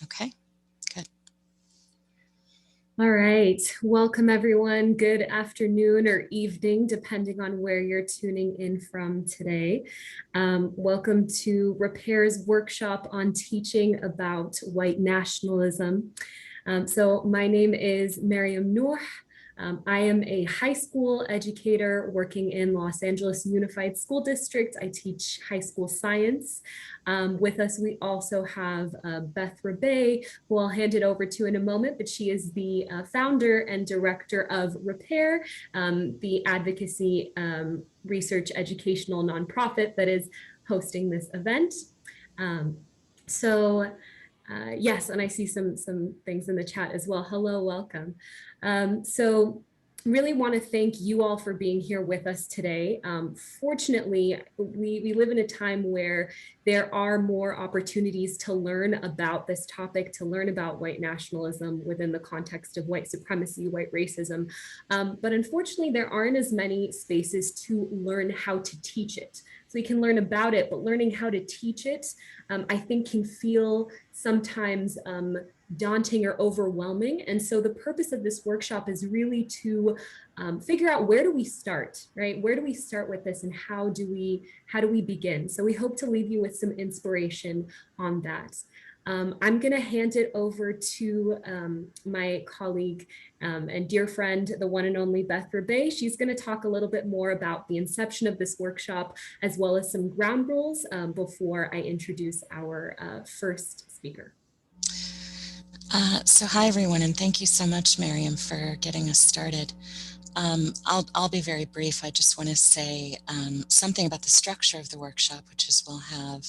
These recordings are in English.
Okay, good. All right, welcome everyone. Good afternoon or evening, depending on where you're tuning in from today. Welcome to Repair's workshop on teaching about white nationalism. So my name is Mariam Noor. I am a high school educator working in Los Angeles Unified School District. I teach high school science. With us, we also have Beth Rabe, who I'll hand it over to in a moment, but she is the founder and director of Repair, the advocacy research educational nonprofit that is hosting this event. Yes, and I see some things in the chat as well. Hello, welcome. So really want to thank you all for being here with us today. Fortunately, we live in a time where there are more opportunities to learn about this topic, to learn about white nationalism within the context of white supremacy, white racism. But unfortunately, there aren't as many spaces to learn how to teach it. So we can learn about it, but learning how to teach it, I think can feel sometimes daunting or overwhelming. And so the purpose of this workshop is really to figure out, where do we start, right? Where do we start with this, and how do we begin? So we hope to leave you with some inspiration on that. I'm going to hand it over to my colleague and dear friend, the one and only Beth Rabe. She's going to talk a little bit more about the inception of this workshop, as well as some ground rules before I introduce our first speaker. So hi everyone, and thank you so much, Mariam, for getting us started. I'll be very brief. I just want to say something about the structure of the workshop, which is we'll have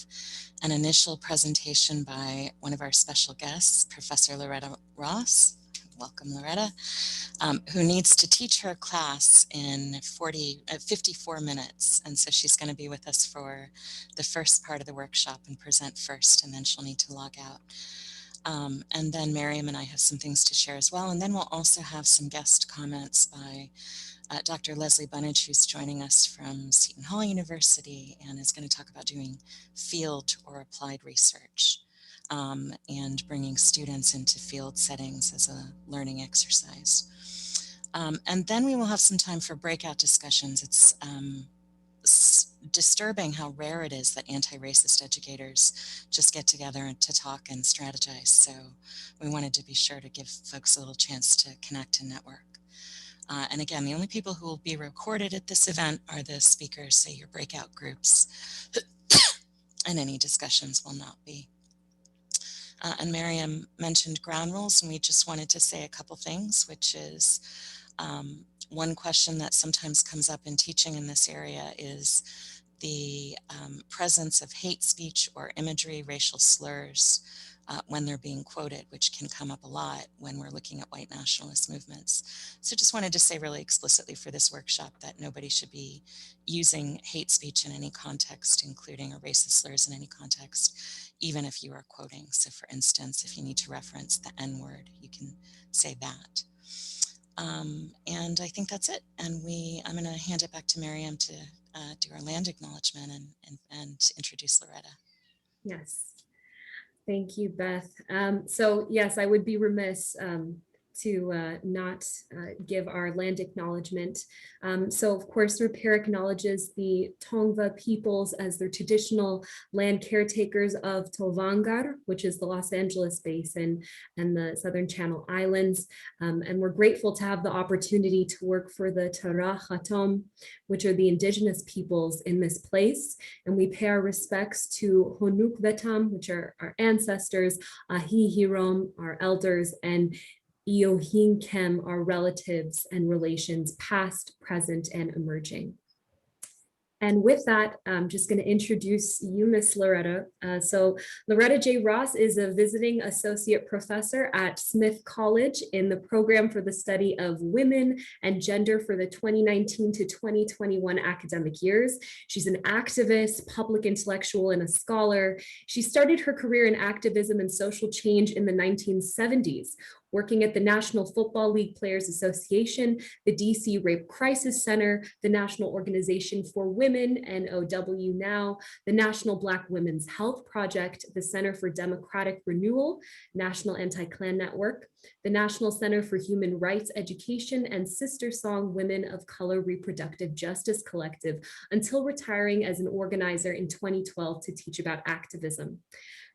an initial presentation by one of our special guests, Professor Loretta Ross. Welcome, Loretta, who needs to teach her class in 54 minutes. And so she's going to be with us for the first part of the workshop and present first, and then she'll need to log out. And then Mariam and I have some things to share as well. And then we'll also have some guest comments by Dr. Leslie Bunnage, who's joining us from Seton Hall University and is going to talk about doing field or applied research and bringing students into field settings as a learning exercise. And then we will have some time for breakout discussions. It's disturbing how rare it is that anti-racist educators just get together and to talk and strategize. So we wanted to be sure to give folks a little chance to connect and network. And again, the only people who will be recorded at this event are the speakers, say your breakout groups, and any discussions will not be. And Mariam mentioned ground rules, and we just wanted to say a couple things, which is one question that sometimes comes up in teaching in this area is the presence of hate speech or imagery, racial slurs when they're being quoted, which can come up a lot when we're looking at white nationalist movements. So just wanted to say really explicitly for this workshop that nobody should be using hate speech in any context, including or racist slurs in any context, even if you are quoting. So for instance, if you need to reference the N-word, you can say that. And I think that's it. And I'm going to hand it back to Mariam to do our land acknowledgement and introduce Loretta. Yes, thank you, Beth. So yes, I would be remiss to not give our land acknowledgement. So of course, Repair acknowledges the Tongva peoples as their traditional land caretakers of Tolvangar, which is the Los Angeles Basin and the Southern Channel Islands. And we're grateful to have the opportunity to work for the Tara Khatom, which are the indigenous peoples in this place. And we pay our respects to Honuk Vetam, which are our ancestors, Ahi Hirom, our elders, and Iohin Kem, our relatives and relations, past, present, and emerging. And with that, I'm just going to introduce you, Miss Loretta. So Loretta J Ross is a visiting associate professor at Smith College in the program for the study of women and gender for the 2019 to 2021 academic years. She's an activist, public intellectual, and a scholar. She started her career in activism and social change in the 1970s, working at the National Football League Players Association, the DC Rape Crisis Center, the National Organization for Women, NOW now, the National Black Women's Health Project, the Center for Democratic Renewal, National Anti-Klan Network, the National Center for Human Rights Education, and Sister Song Women of Color Reproductive Justice Collective, until retiring as an organizer in 2012 to teach about activism.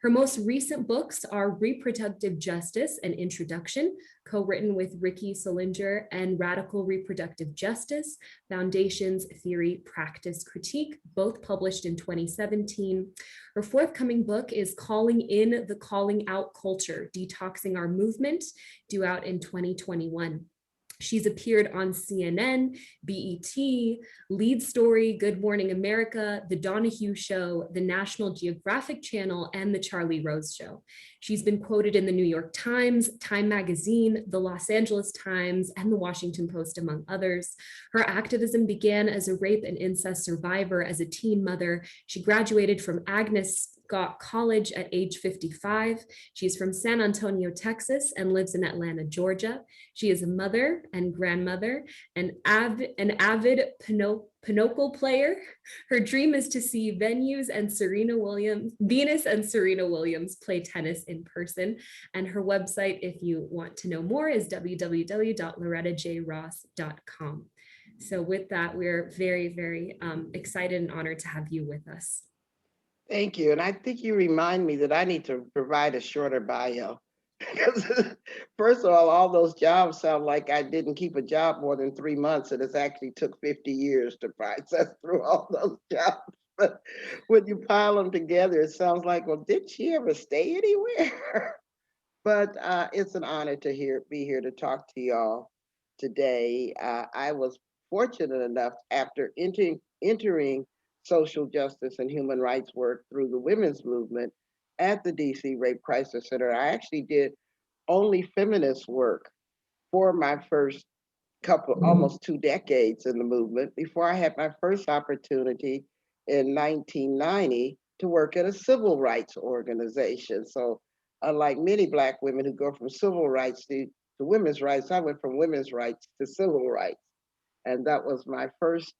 Her most recent books are Reproductive Justice, an Introduction, co-written with Ricky Solinger, and Radical Reproductive Justice, Foundations, Theory, Practice, Critique, both published in 2017. Her forthcoming book is Calling in the Calling Out Culture, Detoxing Our Movement, due out in 2021. She's appeared on CNN, BET, Lead Story, Good Morning America, The Donahue Show, the National Geographic Channel, and The Charlie Rose Show. She's been quoted in the New York Times, Time Magazine, the Los Angeles Times, and the Washington Post, among others. Her activism began as a rape and incest survivor as a teen mother. She graduated from Agnes Scott College at age 55. She's from San Antonio, Texas, and lives in Atlanta, Georgia. She is a mother and grandmother, an avid pinochle player. Her dream is to see Venus and Serena Williams play tennis in person. And her website, if you want to know more, is www.lorettajross.com. So with that, we're very, very excited and honored to have you with us. Thank you. And I think you remind me that I need to provide a shorter bio. Because first of all those jobs sound like I didn't keep a job more than 3 months, and it's actually took 50 years to process through all those jobs. But when you pile them together, it sounds like, well, did she ever stay anywhere? But it's an honor to be here to talk to y'all today. I was fortunate enough, after entering social justice and human rights work through the women's movement at the DC Rape Crisis Center, I actually did only feminist work for my first almost 2 decades in the movement, before I had my first opportunity in 1990 to work at a civil rights organization. So unlike many Black women who go from civil rights to women's rights, I went from women's rights to civil rights. And that was my first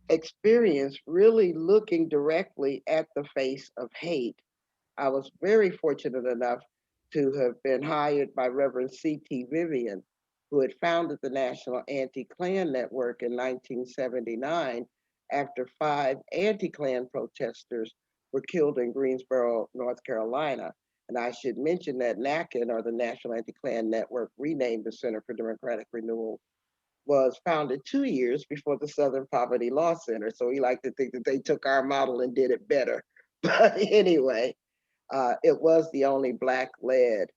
experience really looking directly at the face of hate. I was very fortunate enough to have been hired by Reverend C.T. Vivian, who had founded the National Anti-Klan Network in 1979 after 5 anti-Klan protesters were killed in Greensboro, North Carolina. And I should mention that NACN, or the National Anti-Klan Network, renamed the Center for Democratic Renewal, was founded 2 years before the Southern Poverty Law Center. So we like to think that they took our model and did it better. But anyway, it was the only Black-led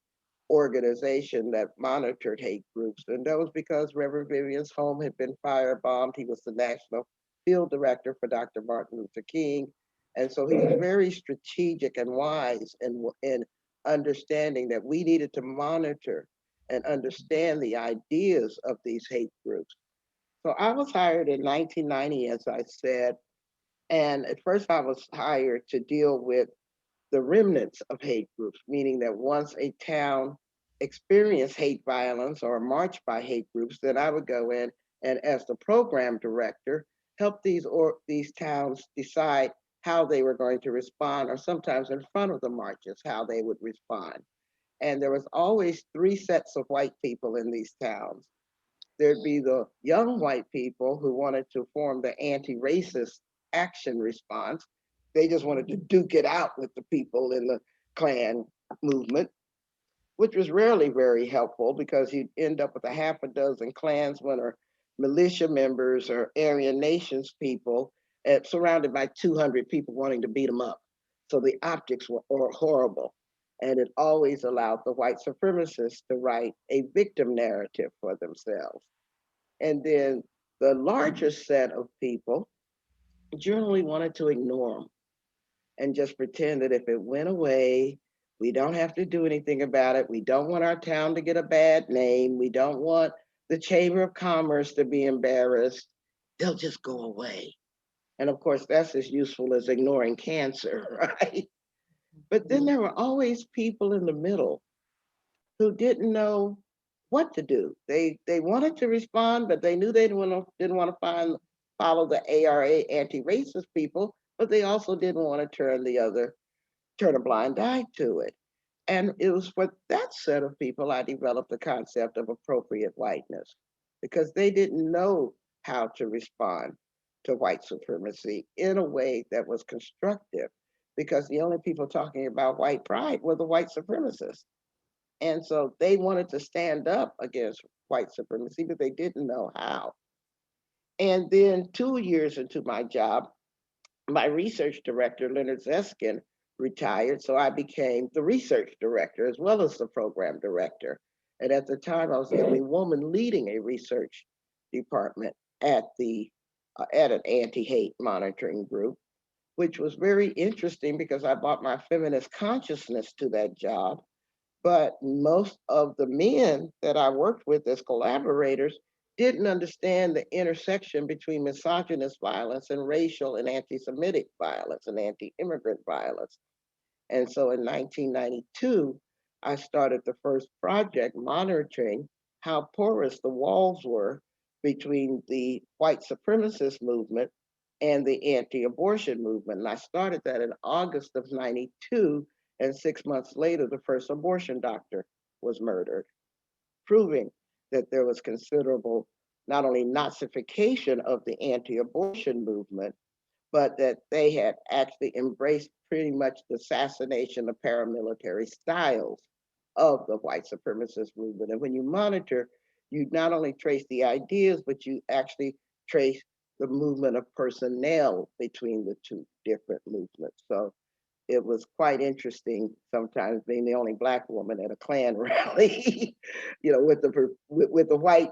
organization that monitored hate groups. And that was because Reverend Vivian's home had been firebombed. He was the national field director for Dr. Martin Luther King. And so he was very strategic and wise in understanding that we needed to monitor and understand the ideas of these hate groups. So I was hired in 1990, as I said, and at first I was hired to deal with the remnants of hate groups, meaning that once a town experienced hate violence or marched by hate groups, then I would go in and, as the program director, help these towns decide how they were going to respond, or sometimes in front of the marches, how they would respond. And there was always 3 sets of white people in these towns. There'd be the young white people who wanted to form the anti-racist action response. They just wanted to duke it out with the people in the Klan movement, which was rarely very helpful, because you'd end up with a half a dozen Klansmen or militia members or Aryan Nations people surrounded by 200 people wanting to beat them up. So the optics were horrible. And it always allowed the white supremacists to write a victim narrative for themselves. And then the larger set of people generally wanted to ignore them and just pretend that if it went away, we don't have to do anything about it. We don't want our town to get a bad name. We don't want the Chamber of Commerce to be embarrassed. They'll just go away. And of course, that's as useful as ignoring cancer, right? But then there were always people in the middle who didn't know what to do. They wanted to respond, but they knew they didn't want to follow the ARA anti-racist people, but they also didn't want to turn a blind eye to it. And it was for that set of people I developed the concept of appropriate whiteness, because they didn't know how to respond to white supremacy in a way that was constructive, because the only people talking about white pride were the white supremacists. And so they wanted to stand up against white supremacy, but they didn't know how. And then 2 years into my job, my research director, Leonard Zeskin, retired. So I became the research director as well as the program director. And at the time, I was the only woman leading a research department at an anti-hate monitoring group, which was very interesting because I brought my feminist consciousness to that job. But most of the men that I worked with as collaborators didn't understand the intersection between misogynist violence and racial and anti-Semitic violence and anti-immigrant violence. And so in 1992, I started the first project monitoring how porous the walls were between the white supremacist movement and the anti-abortion movement. And I started that in August of 92, and 6 months later, the first abortion doctor was murdered, proving that there was considerable, not only Nazification of the anti-abortion movement, but that they had actually embraced pretty much the assassination of paramilitary styles of the white supremacist movement. And when you monitor, you not only trace the ideas, but you actually trace the movement of personnel between the two different movements. So it was quite interesting sometimes being the only Black woman at a Klan rally, with the white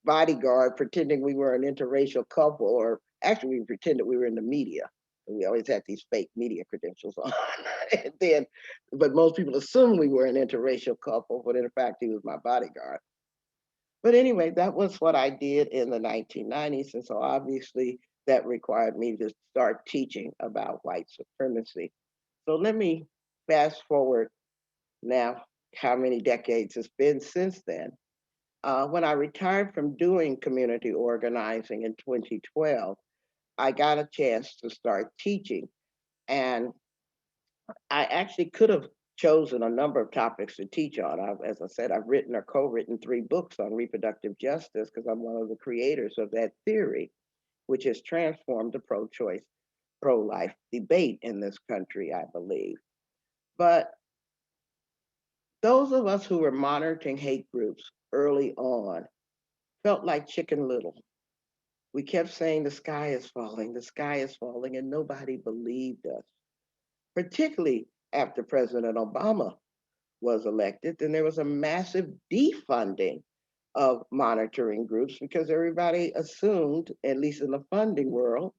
bodyguard pretending we were an interracial couple, or actually we pretended we were in the media. We always had these fake media credentials on. And then, but most people assumed we were an interracial couple, but in fact, he was my bodyguard. But anyway, that was what I did in the 1990s. And so obviously that required me to start teaching about white supremacy. So let me fast forward now, how many decades it's been since then. When I retired from doing community organizing in 2012, I got a chance to start teaching. And I actually could have chosen a number of topics to teach on. As I said, I've written or co-written 3 books on reproductive justice because I'm one of the creators of that theory, which has transformed the pro-choice, pro-life debate in this country, I believe. But those of us who were monitoring hate groups early on felt like Chicken Little. We kept saying the sky is falling, and nobody believed us, particularly after President Obama was elected. Then there was a massive defunding of monitoring groups because everybody assumed, at least in the funding world,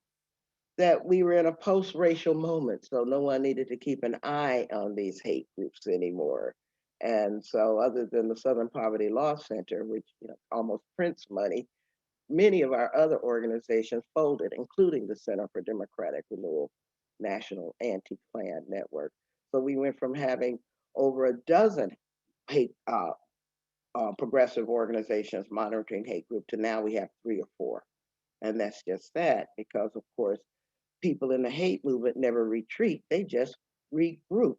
that we were in a post-racial moment, so no one needed to keep an eye on these hate groups anymore. And so other than the Southern Poverty Law Center, which almost prints money, many of our other organizations folded, including the Center for Democratic Renewal National Anti-Klan Network. So we went from having over a dozen hate progressive organizations monitoring hate group to now we have 3 or 4. And that's just that, because of course, people in the hate movement never retreat, they just regroup.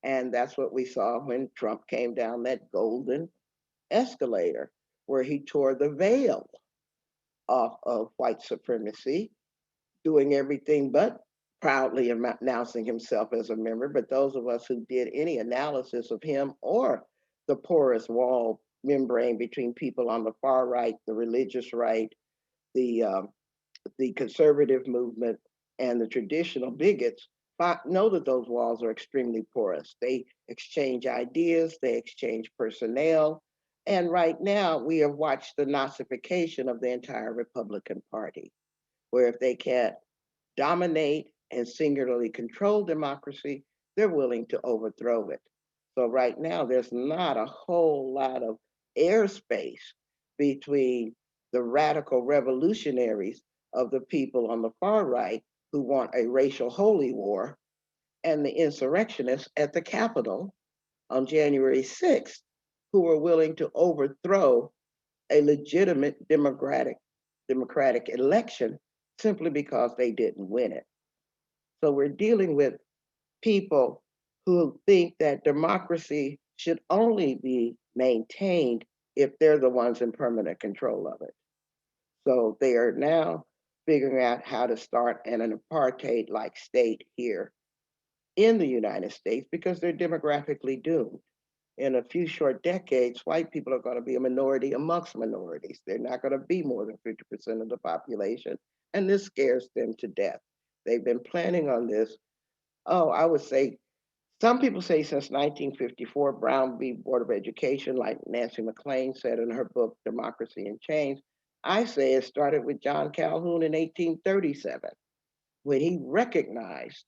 And that's what we saw when Trump came down that golden escalator, where he tore the veil off of white supremacy, doing everything but proudly announcing himself as a member. But those of us who did any analysis of him or the porous wall membrane between people on the far right, the religious right, the conservative movement, and the traditional bigots, know that those walls are extremely porous. They exchange ideas, they exchange personnel, and right now we have watched the Nazification of the entire Republican Party, where if they can't dominate and singularly control democracy, they're willing to overthrow it. So right now, there's not a whole lot of airspace between the radical revolutionaries of the people on the far right who want a racial holy war and the insurrectionists at the Capitol on January 6th who were willing to overthrow a legitimate democratic election simply because they didn't win it. So we're dealing with people who think that democracy should only be maintained if they're the ones in permanent control of it. So they are now figuring out how to start an apartheid-like state here in the United States because they're demographically doomed. In a few short decades, white people are going to be a minority amongst minorities. They're not going to be more than 50% of the population, and this scares them to death. They've been planning on this, I would say, some people say since 1954, Brown v. Board of Education, like Nancy McLean said in her book, Democracy in Chains. I say it started with John Calhoun in 1837, when he recognized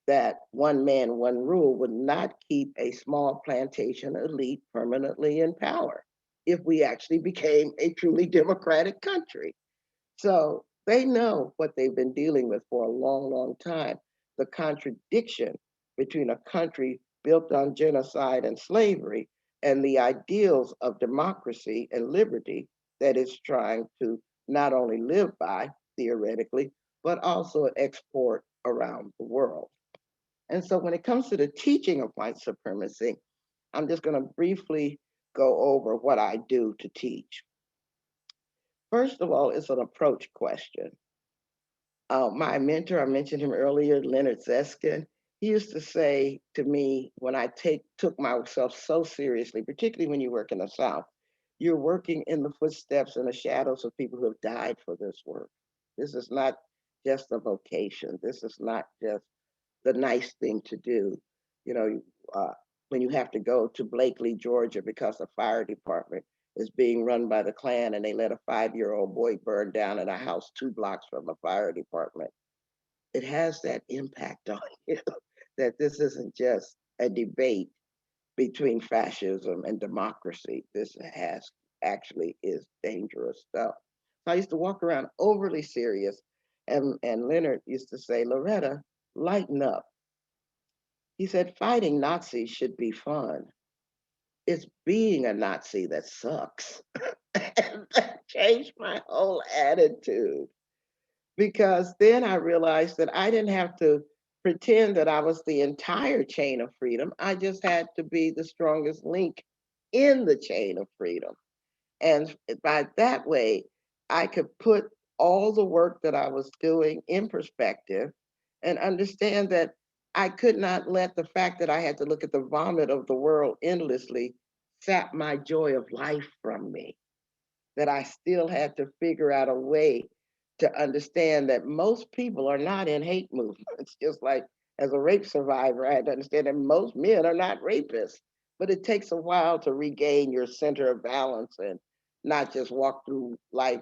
that one man, one rule would not keep a small plantation elite permanently in power if we actually became a truly democratic country. So they know what they've been dealing with for a long, long time. The contradiction between a country built on genocide and slavery and the ideals of democracy and liberty that it's trying to not only live by theoretically, but also export around the world. And so when it comes to the teaching of white supremacy, I'm just going to briefly go over what I do to teach. First of all, it's an approach question. My mentor, I mentioned him earlier, Leonard Zeskin, he used to say to me when I took myself so seriously, particularly when you work in the South, you're working in the footsteps and the shadows of people who have died for this work. This is not just a vocation. This is not just the nice thing to do. You know, when you have to go to Blakely, Georgia, because the fire department is being run by the Klan and they let a 5-year-old boy burn down in a house 2 blocks from the fire department. It has that impact on you that this isn't just a debate between fascism and democracy. This has actually is dangerous stuff. So I used to walk around overly serious, and Leonard used to say, Loretta, lighten up. He said, fighting Nazis should be fun. It's being a Nazi that sucks. And that changed my whole attitude because then I realized that I didn't have to pretend that I was the entire chain of freedom. I just had to be the strongest link in the chain of freedom. And by that way, I could put all the work that I was doing in perspective and understand that I could not let the fact that I had to look at the vomit of the world endlessly sap my joy of life from me. That I still had to figure out a way to understand that most people are not in hate movements. Just like as a rape survivor, I had to understand that most men are not rapists. But it takes a while to regain your center of balance and not just walk through life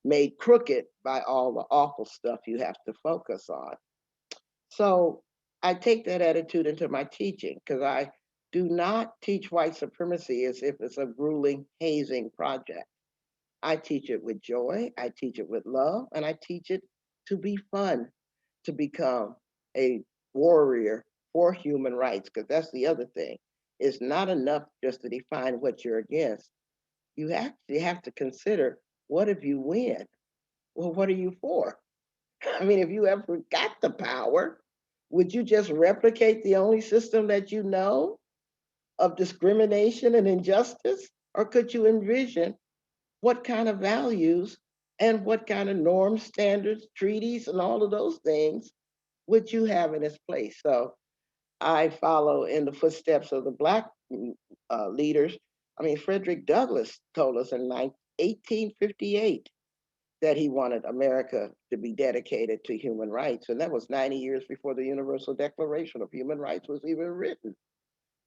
made crooked by all the awful stuff you have to focus on. So I take that attitude into my teaching because I do not teach white supremacy as if it's a grueling hazing project. I teach it with joy, I teach it with love, and I teach it to be fun, to become a warrior for human rights, because that's the other thing. It's not enough just to define what you're against. You actually have to consider, what if you win? Well, what are you for? I mean, if you ever got the power, would you just replicate the only system that you know of discrimination and injustice? Or could you envision what kind of values and what kind of norms, standards, treaties, and all of those things would you have in its place? So I follow in the footsteps of the Black leaders. I mean, Frederick Douglass told us in 1858 that he wanted America to be dedicated to human rights. And that was 90 years before the Universal Declaration of Human Rights was even written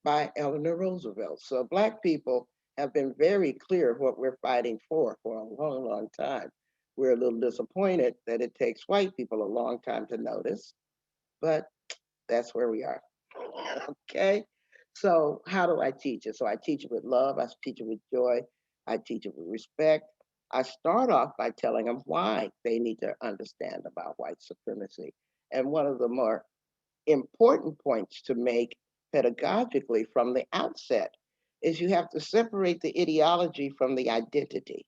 by Eleanor Roosevelt. So Black people have been very clear what we're fighting for a long, long time. We're a little disappointed that it takes white people a long time to notice, but that's where we are. Okay. So how do I teach it? So I teach it with love. I teach it with joy. I teach it with respect. I start off by telling them why they need to understand about white supremacy. And one of the more important points to make pedagogically from the outset is you have to separate the ideology from the identity,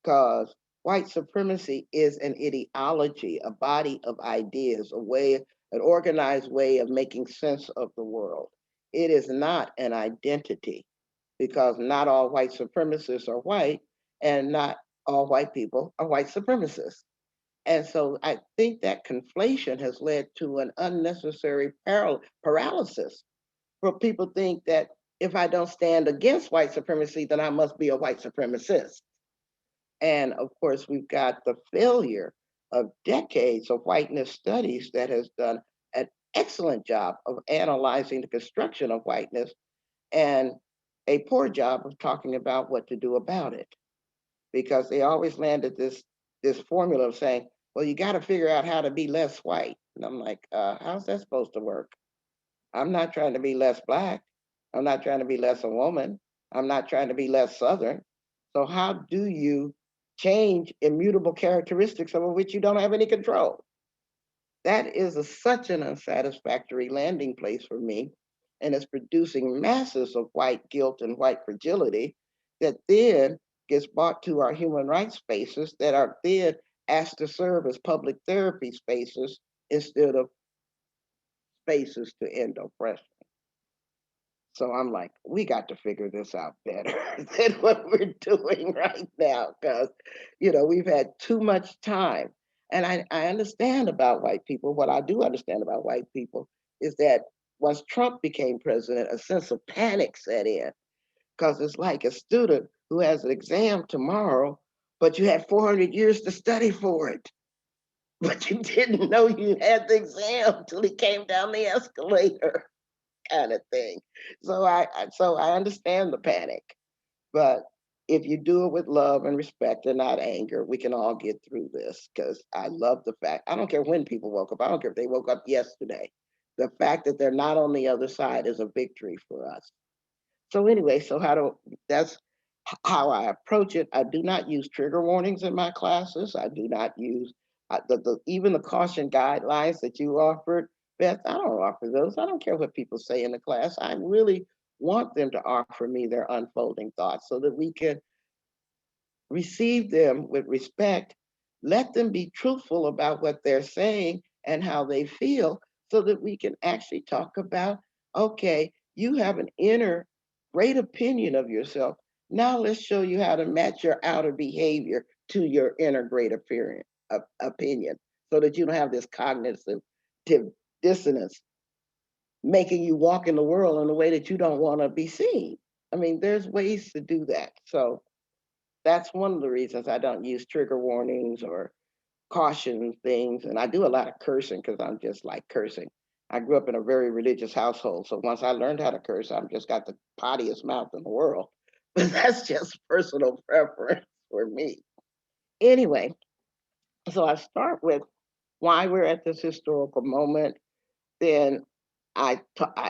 because white supremacy is an ideology, a body of ideas, a way, an organized way of making sense of the world. It is not an identity, because not all white supremacists are white, and not all white people are white supremacists. And so I think that conflation has led to an unnecessary paralysis, where people think that if I don't stand against white supremacy, then I must be a white supremacist. And of course, we've got the failure of decades of whiteness studies that has done an excellent job of analyzing the construction of whiteness, and a poor job of talking about what to do about it, because they always landed this formula of saying, well, you got to figure out how to be less white. And I'm like, how's that supposed to work? I'm not trying to be less black. I'm not trying to be less a woman. I'm not trying to be less Southern. So how do you change immutable characteristics over which you don't have any control? That is such an unsatisfactory landing place for me, and it's producing masses of white guilt and white fragility that then gets brought to our human rights spaces, that are then asked to serve as public therapy spaces instead of spaces to end oppression. So I'm like, we got to figure this out better than what we're doing right now, because, we've had too much time. And I understand about white people. What I do understand about white people is that once Trump became president, a sense of panic set in, because it's like a student who has an exam tomorrow, but you had 400 years to study for it. But you didn't know you had the exam till he came down the escalator, kind of thing. So I understand the panic, but if you do it with love and respect and not anger, we can all get through this. Because I love the fact, I don't care when people woke up. I don't care if they woke up yesterday. The fact that they're not on the other side is a victory for us. So anyway, that's how I approach it. I do not use trigger warnings in my classes. I do not use even the caution guidelines that you offered, Beth. I don't offer those. I don't care what people say in the class. I really want them to offer me their unfolding thoughts so that we can receive them with respect. Let them be truthful about what they're saying and how they feel, so that we can actually talk about, okay, you have an inner great opinion of yourself. Now let's show you how to match your outer behavior to your inner great opinion, so that you don't have this cognitive dissonance making you walk in the world in a way that you don't want to be seen. I mean, there's ways to do that. So that's one of the reasons I don't use trigger warnings or caution things. And I do a lot of cursing because I'm just like cursing. I grew up in a very religious household. So once I learned how to curse, I've just got the pottiest mouth in the world. But that's just personal preference for me. Anyway, so I start with why we're at this historical moment. Then I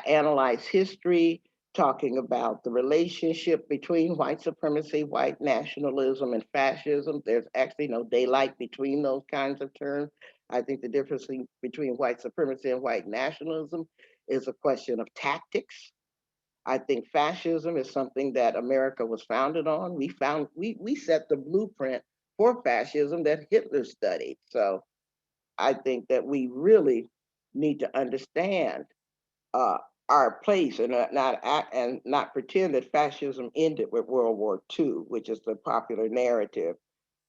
analyze history, talking about the relationship between white supremacy, white nationalism, and fascism. There's actually no daylight between those kinds of terms. I think the difference between white supremacy and white nationalism is a question of tactics. I think fascism is something that America was founded on. We set the blueprint for fascism that Hitler studied. So I think that we really need to understand uh, our place, and not act and not pretend that fascism ended with World War II, which is the popular narrative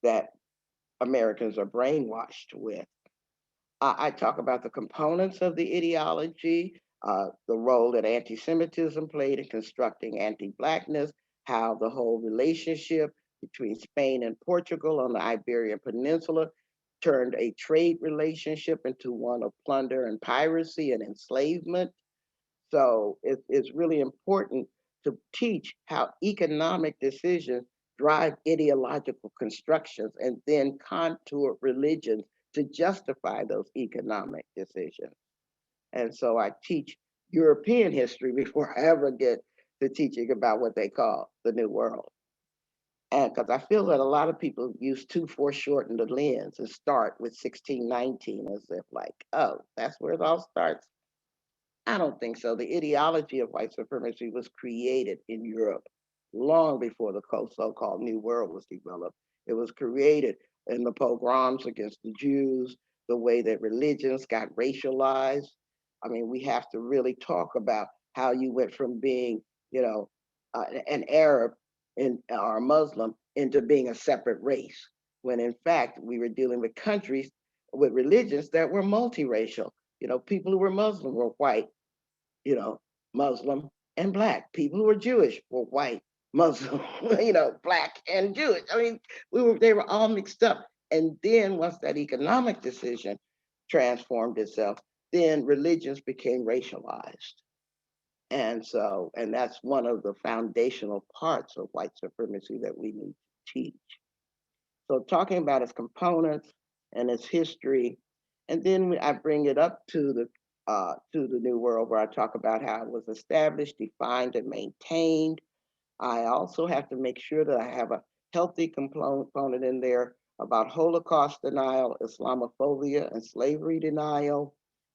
that Americans are brainwashed with. I talk about the components of the ideology, the role that anti-Semitism played in constructing anti-Blackness, how the whole relationship between Spain and Portugal on the Iberian Peninsula turned a trade relationship into one of plunder and piracy and enslavement. So it's really important to teach how economic decisions drive ideological constructions and then contour religions to justify those economic decisions. And so I teach European history before I ever get to teaching about what they call the New World. And because I feel that a lot of people use too foreshortened a lens and start with 1619 as if like, oh, that's where it all starts. I don't think so. The ideology of white supremacy was created in Europe long before the so-called New World was developed. It was created in the pogroms against the Jews, the way that religions got racialized. I mean, we have to really talk about how you went from being, you know, an Arab or a Muslim into being a separate race, when in fact we were dealing with countries with religions that were multiracial. You know, people who were Muslim were white, you know, Muslim and black. People who were Jewish were white, Muslim, you know, black and Jewish. I mean, they were all mixed up. And then once that economic decision transformed itself, then religions became racialized. And that's one of the foundational parts of white supremacy that we need to teach. So talking about its components and its history, and then I bring it up to the New World, where I talk about how it was established, defined, and maintained. I also have to make sure that I have a healthy component in there about Holocaust denial, Islamophobia, and slavery denial.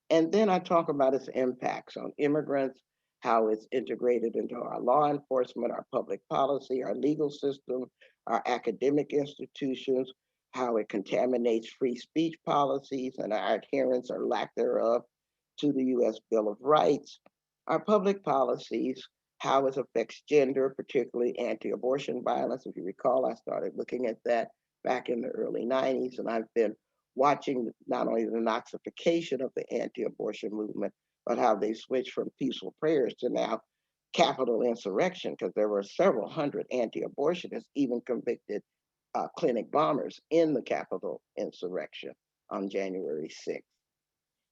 And then I talk about its impacts on immigrants, how it's integrated into our law enforcement, our public policy, our legal system, our academic institutions, how it contaminates free speech policies and our adherence or lack thereof to the US Bill of Rights, our public policies, how it affects gender, particularly anti-abortion violence. If you recall, I started looking at that back in the early 90s, and I've been watching not only the Nazification of the anti-abortion movement, but how they switched from peaceful prayers to now capital insurrection, because there were several hundred anti-abortionists, even convicted clinic bombers in the Capitol insurrection on January 6th.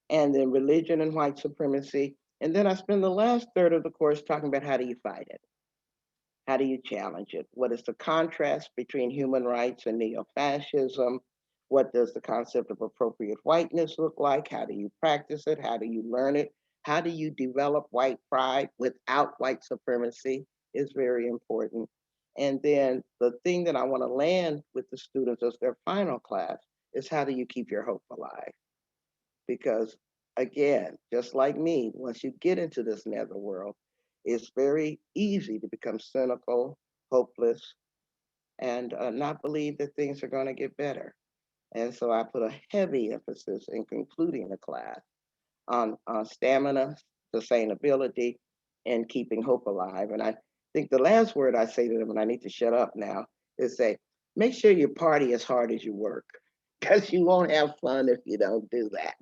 And then religion and white supremacy. And then I spend the last third of the course talking about how do you fight it? How do you challenge it? What is the contrast between human rights and neo-fascism? What does the concept of appropriate whiteness look like? How do you practice it? How do you learn it? How do you develop white pride without white supremacy is very important. And then the thing that I want to land with the students as their final class is how do you keep your hope alive? Because again, just like me, once you get into this netherworld, it's very easy to become cynical, hopeless, and not believe that things are going to get better. And so I put a heavy emphasis in concluding the class on stamina, sustainability, and keeping hope alive. And I think the last word I say to them, and I need to shut up now, is say, make sure you party as hard as you work, because you won't have fun if you don't do that.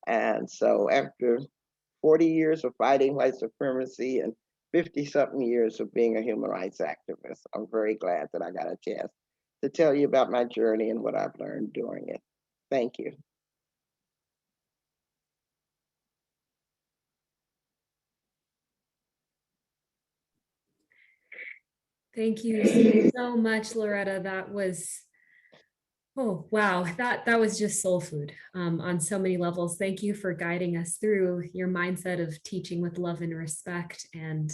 And so after 40 years of fighting white supremacy and 50 something years of being a human rights activist, I'm very glad that I got a chance to tell you about my journey and what I've learned during it. Thank you. Thank you so much, Loretta. That was, oh, wow, that was just soul food on so many levels. Thank you for guiding us through your mindset of teaching with love and respect and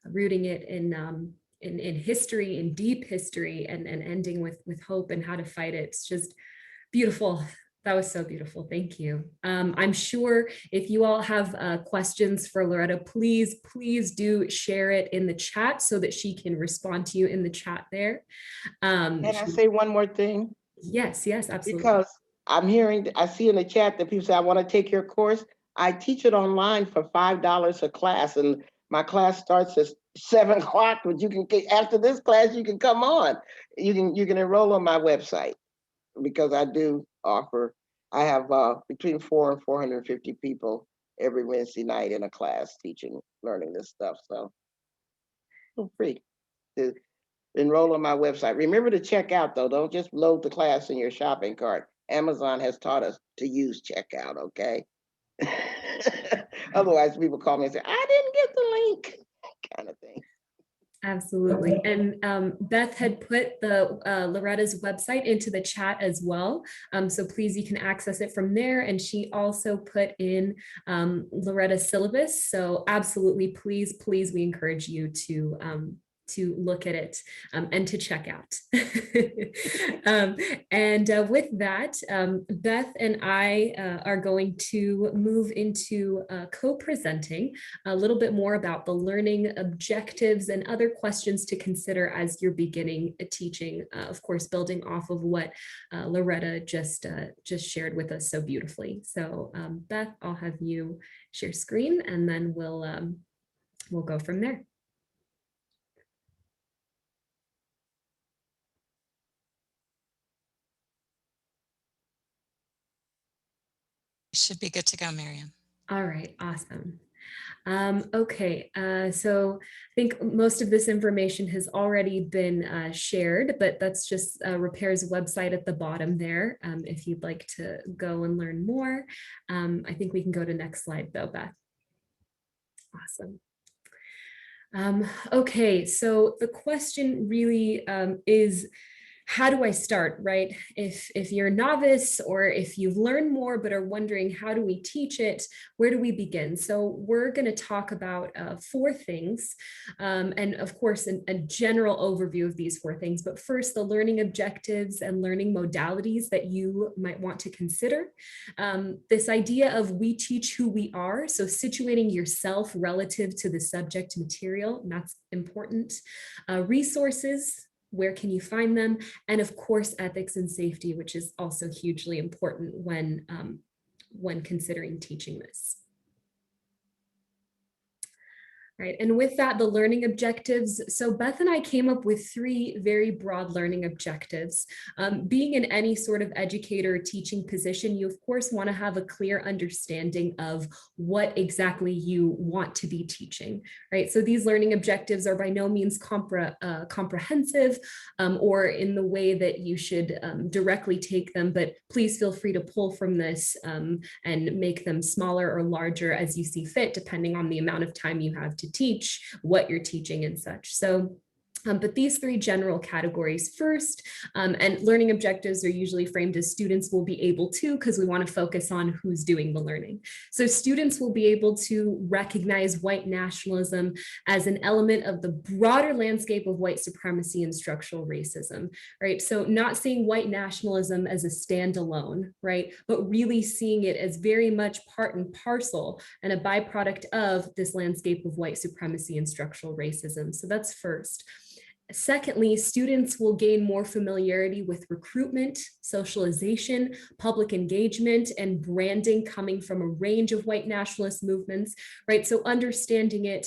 rooting it in history, in deep history, and ending with hope and how to fight it. It's just beautiful. That was so beautiful. Thank you. I'm sure if you all have questions for Loretta, please do share it in the chat so that she can respond to you in the chat there. Can I say one more thing? Yes, absolutely. Because I see in the chat that people say, I want to take your course. I teach it online for $5 a class, and my class starts at 7 o'clock, but you can, after this class, you can come on. You can enroll on my website, because I do offer, I have between 400 and 450 people every Wednesday night in a class teaching, learning this stuff. So feel free to enroll on my website. Remember to check out though. Don't just load the class in your shopping cart. Amazon has taught us to use checkout, okay? Otherwise people call me and say, I didn't get the link, kind of thing. Absolutely. And Beth had put the Loretta's website into the chat as well. So please, you can access it from there. And she also put in Loretta's syllabus. So absolutely, please, we encourage you to to look at it and to check out. With that, Beth and I are going to move into co-presenting a little bit more about the learning objectives and other questions to consider as you're beginning teaching, of course, building off of what Loretta just shared with us so beautifully. So Beth, I'll have you share screen and then we'll go from there. Should be good to go, Miriam. All right, awesome. Okay, so I think most of this information has already been shared, but that's just Repair's website at the bottom there. If you'd like to go and learn more, I think we can go to next slide though, Beth. Awesome. Okay, so the question really is, how do I start, right? If you're a novice or if you've learned more but are wondering how do we teach it, where do we begin? So we're going to talk about 4 things, and of course a general overview of these 4 things. But first, the learning objectives and learning modalities that you might want to consider. This idea of we teach who we are, so situating yourself relative to the subject material, and that's important. Resources, where can you find them? And of course, ethics and safety, which is also hugely important when considering teaching this. Right, and with that, the learning objectives. So Beth and I came up with 3 very broad learning objectives. Being in any sort of educator or teaching position, you of course want to have a clear understanding of what exactly you want to be teaching, right? So these learning objectives are by no means comprehensive or in the way that you should directly take them, but please feel free to pull from this and make them smaller or larger as you see fit, depending on the amount of time you have to teach, what you're teaching and such. So but these 3 general categories first, and learning objectives are usually framed as students will be able to, because we want to focus on who's doing the learning. So students will be able to recognize white nationalism as an element of the broader landscape of white supremacy and structural racism, right? So not seeing white nationalism as a standalone, right? But really seeing it as very much part and parcel and a byproduct of this landscape of white supremacy and structural racism. So that's first. Secondly, students will gain more familiarity with recruitment, socialization, public engagement, and branding coming from a range of white nationalist movements, right? So understanding it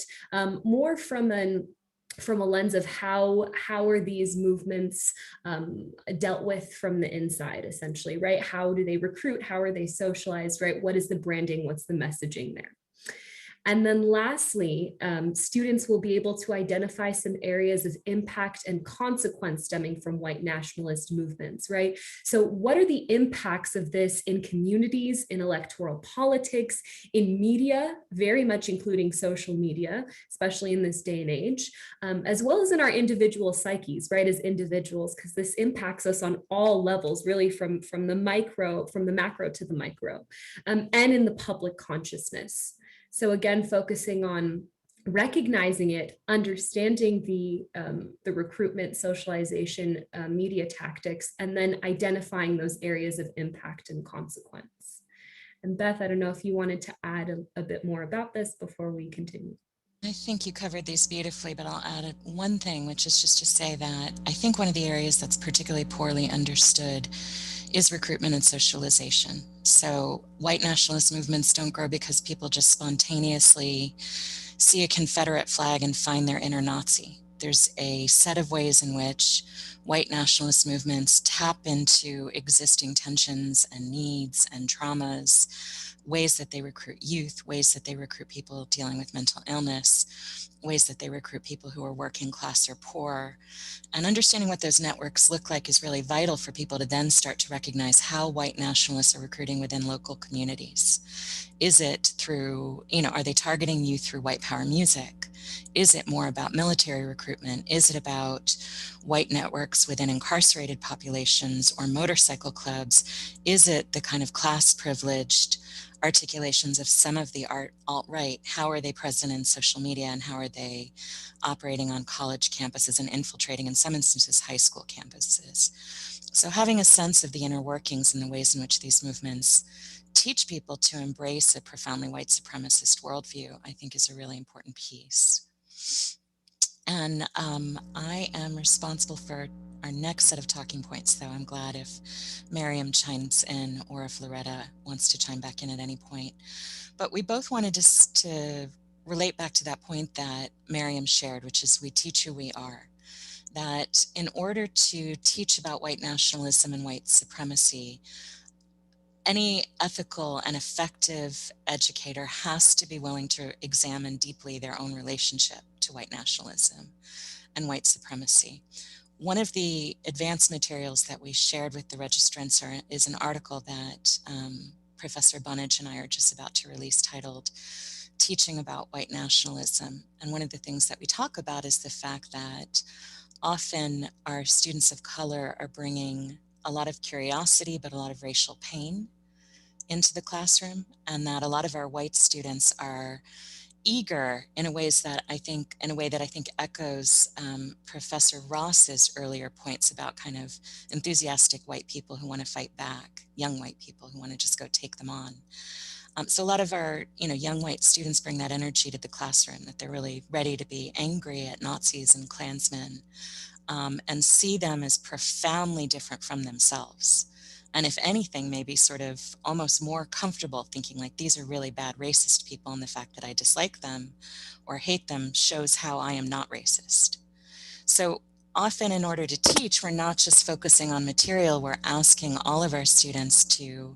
more from a lens of how are these movements dealt with from the inside, essentially, right? How do they recruit? How are they socialized, right? What is the branding? What's the messaging there? And then lastly, students will be able to identify some areas of impact and consequence stemming from white nationalist movements, right? So what are the impacts of this in communities, in electoral politics, in media, very much including social media, especially in this day and age, as well as in our individual psyches, right, as individuals, because this impacts us on all levels, really from the macro to the micro, and in the public consciousness. So again, focusing on recognizing it, understanding the recruitment, socialization, media tactics, and then identifying those areas of impact and consequence. And Beth, I don't know if you wanted to add a bit more about this before we continue. I think you covered these beautifully, but I'll add one thing, which is just to say that I think one of the areas that's particularly poorly understood is recruitment and socialization. So white nationalist movements don't grow because people just spontaneously see a Confederate flag and find their inner Nazi. There's a set of ways in which white nationalist movements tap into existing tensions and needs and traumas, ways that they recruit youth, ways that they recruit people dealing with mental illness, ways that they recruit people who are working class or poor. And understanding what those networks look like is really vital for people to then start to recognize how white nationalists are recruiting within local communities. Is it through, are they targeting youth through white power music? Is it more about military recruitment? Is it about white networks within incarcerated populations or motorcycle clubs? Is it the kind of class privileged articulations of some of the alt-right. How are they present in social media, and how are they operating on college campuses and infiltrating, in some instances, high school campuses? So having a sense of the inner workings and the ways in which these movements teach people to embrace a profoundly white supremacist worldview, I think, is a really important piece. And I am responsible for our next set of talking points, though I'm glad if Miriam chimes in or if Loretta wants to chime back in at any point. But we both wanted to relate back to that point that Miriam shared, which is we teach who we are. That in order to teach about white nationalism and white supremacy, any ethical and effective educator has to be willing to examine deeply their own relationship to white nationalism and white supremacy. One of the advanced materials that we shared with the registrants is an article that Professor Bunnage and I are just about to release titled Teaching About White Nationalism. And one of the things that we talk about is the fact that often our students of color are bringing a lot of curiosity, but a lot of racial pain into the classroom, and that a lot of our white students are eager in a way that I think echoes Professor Ross's earlier points about kind of enthusiastic white people who want to fight back, young white people who want to just go take them on. So a lot of our, young white students bring that energy to the classroom, that they're really ready to be angry at Nazis and Klansmen, and see them as profoundly different from themselves. And if anything, maybe sort of almost more comfortable thinking like these are really bad racist people, and the fact that I dislike them or hate them shows how I am not racist. So often in order to teach, we're not just focusing on material, we're asking all of our students to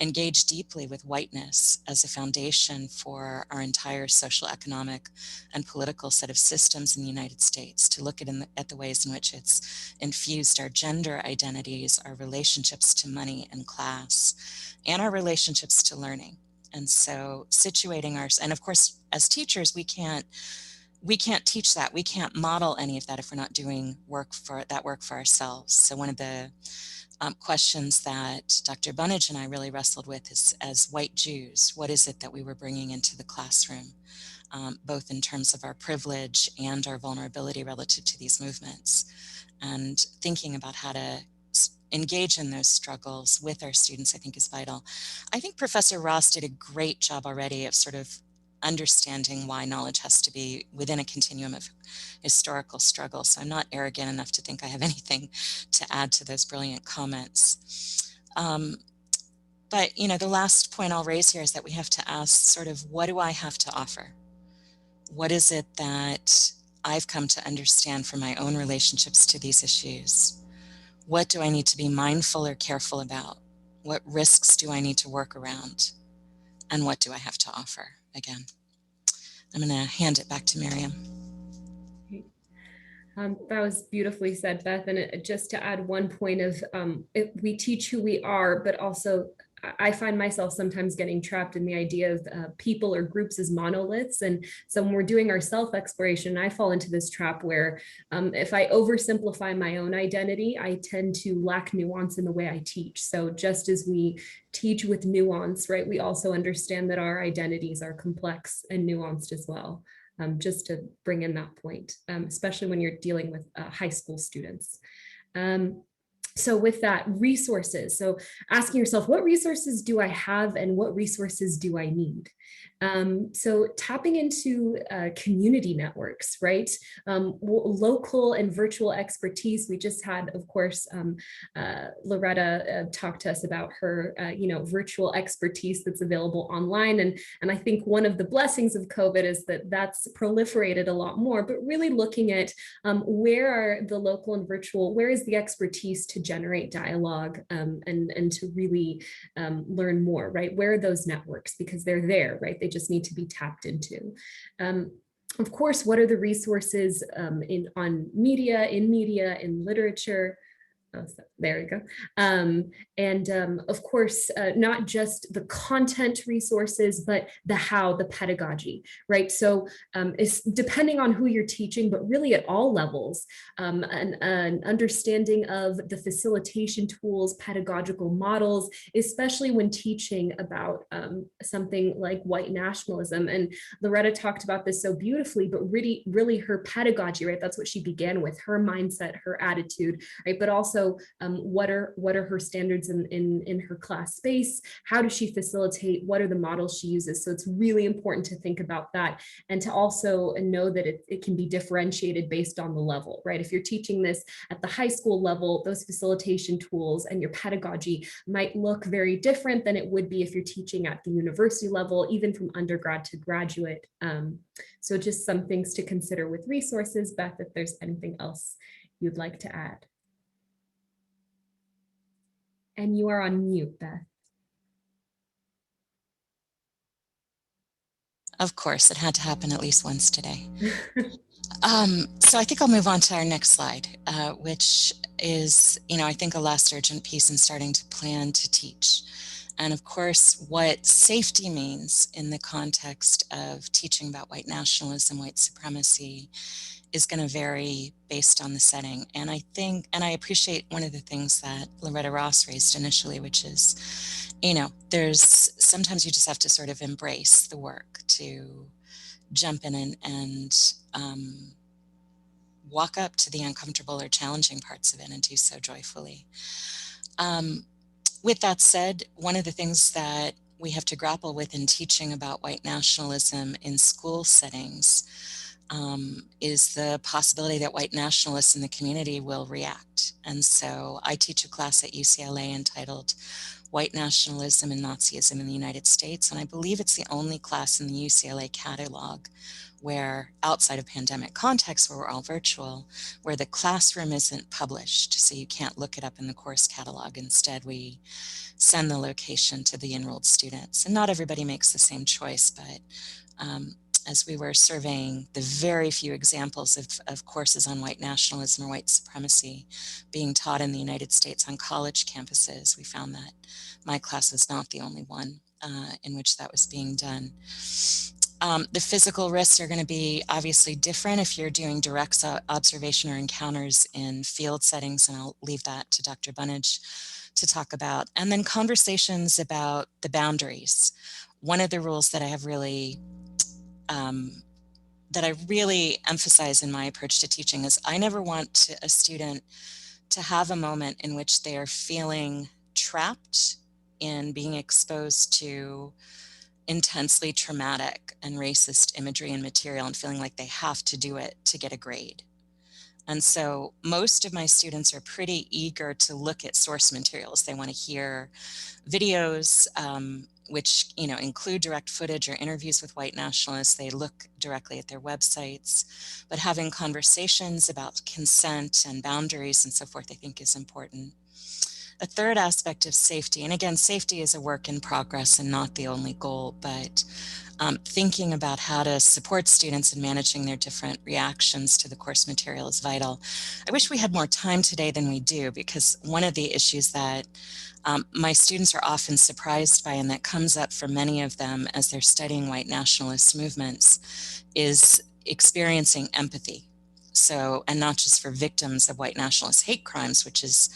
engage deeply with whiteness as a foundation for our entire social, economic, and political set of systems in the United States, to look at the ways in which it's infused our gender identities, our relationships to money and class, and our relationships to learning. And so situating and of course, as teachers, we can't teach that. We can't model any of that if we're not doing work for ourselves. So one of the questions that Dr. Bunnage and I really wrestled with is, as white Jews, what is it that we were bringing into the classroom, both in terms of our privilege and our vulnerability relative to these movements, and thinking about how to engage in those struggles with our students, I think, is vital. I think Professor Ross did a great job already of sort of understanding why knowledge has to be within a continuum of historical struggle. So I'm not arrogant enough to think I have anything to add to those brilliant comments. But, the last point I'll raise here is that we have to ask sort of, what do I have to offer? What is it that I've come to understand from my own relationships to these issues? What do I need to be mindful or careful about? What risks do I need to work around? And what do I have to offer? Again, I'm going to hand it back to Miriam. That was beautifully said, Beth. And just to add one point of, we teach who we are, but also I find myself sometimes getting trapped in the idea of people or groups as monoliths. And so when we're doing our self-exploration, I fall into this trap where if I oversimplify my own identity, I tend to lack nuance in the way I teach. So just as we teach with nuance, right, we also understand that our identities are complex and nuanced as well. Just to bring in that point, especially when you're dealing with high school students. So with that, resources. So asking yourself, what resources do I have and what resources do I need? So tapping into community networks, right? Local and virtual expertise. We just had, of course, Loretta talk to us about her, virtual expertise that's available online. And I think one of the blessings of COVID is that that's proliferated a lot more, but really looking at where are the local and virtual, where is the expertise to generate dialogue and to really learn more, right? Where are those networks? Because they're there, right? They just need to be tapped into. Of course, what are the resources in media, in literature? Oh, so there you go. Of course, not just the content resources, but the how, the pedagogy, right? So it's depending on who you're teaching, but really at all levels, an understanding of the facilitation tools, pedagogical models, especially when teaching about something like white nationalism. And Loretta talked about this so beautifully, but really her pedagogy, right? That's what she began with, her mindset, her attitude, right? But also what are her standards in her class space? How does she facilitate? What are the models she uses? So it's really important to think about that, and to also know that it can be differentiated based on the level, right? If you're teaching this at the high school level, those facilitation tools and your pedagogy might look very different than it would be if you're teaching at the university level, even from undergrad to graduate. So just some things to consider with resources. Beth, if there's anything else you'd like to add. And you are on mute, Beth. Of course, it had to happen at least once today. So I think I'll move on to our next slide, which is, I think a last urgent piece in starting to plan to teach. And of course, what safety means in the context of teaching about white nationalism, white supremacy, is going to vary based on the setting. And I think, and I appreciate one of the things that Loretta Ross raised initially, which is, there's sometimes you just have to sort of embrace the work, to jump in and walk up to the uncomfortable or challenging parts of it and do so joyfully. With that said, one of the things that we have to grapple with in teaching about white nationalism in school settings is the possibility that white nationalists in the community will react. And so I teach a class at UCLA entitled White Nationalism and Nazism in the United States, and I believe it's the only class in the UCLA catalog where, outside of pandemic context where we're all virtual, where the classroom isn't published, so you can't look it up in the course catalog. Instead, we send the location to the enrolled students. And not everybody makes the same choice, but as we were surveying the very few examples of courses on white nationalism or white supremacy being taught in the United States on college campuses, we found that my class was not the only one in which that was being done. The physical risks are going to be obviously different if you're doing direct observation or encounters in field settings, and I'll leave that to Dr. Bunnage to talk about. And then conversations about the boundaries. One of the rules that I have really emphasize in my approach to teaching is I never want a student to have a moment in which they are feeling trapped in being exposed to intensely traumatic and racist imagery and material and feeling like they have to do it to get a grade. And so most of my students are pretty eager to look at source materials. They want to hear videos, which include direct footage or interviews with white nationalists. They look directly at their websites, but having conversations about consent and boundaries and so forth, I think is important. A third aspect of safety, and again, safety is a work in progress and not the only goal, but thinking about how to support students in managing their different reactions to the course material is vital. I wish we had more time today than we do, because one of the issues that my students are often surprised by, and that comes up for many of them as they're studying white nationalist movements, is experiencing empathy. So, and not just for victims of white nationalist hate crimes, which is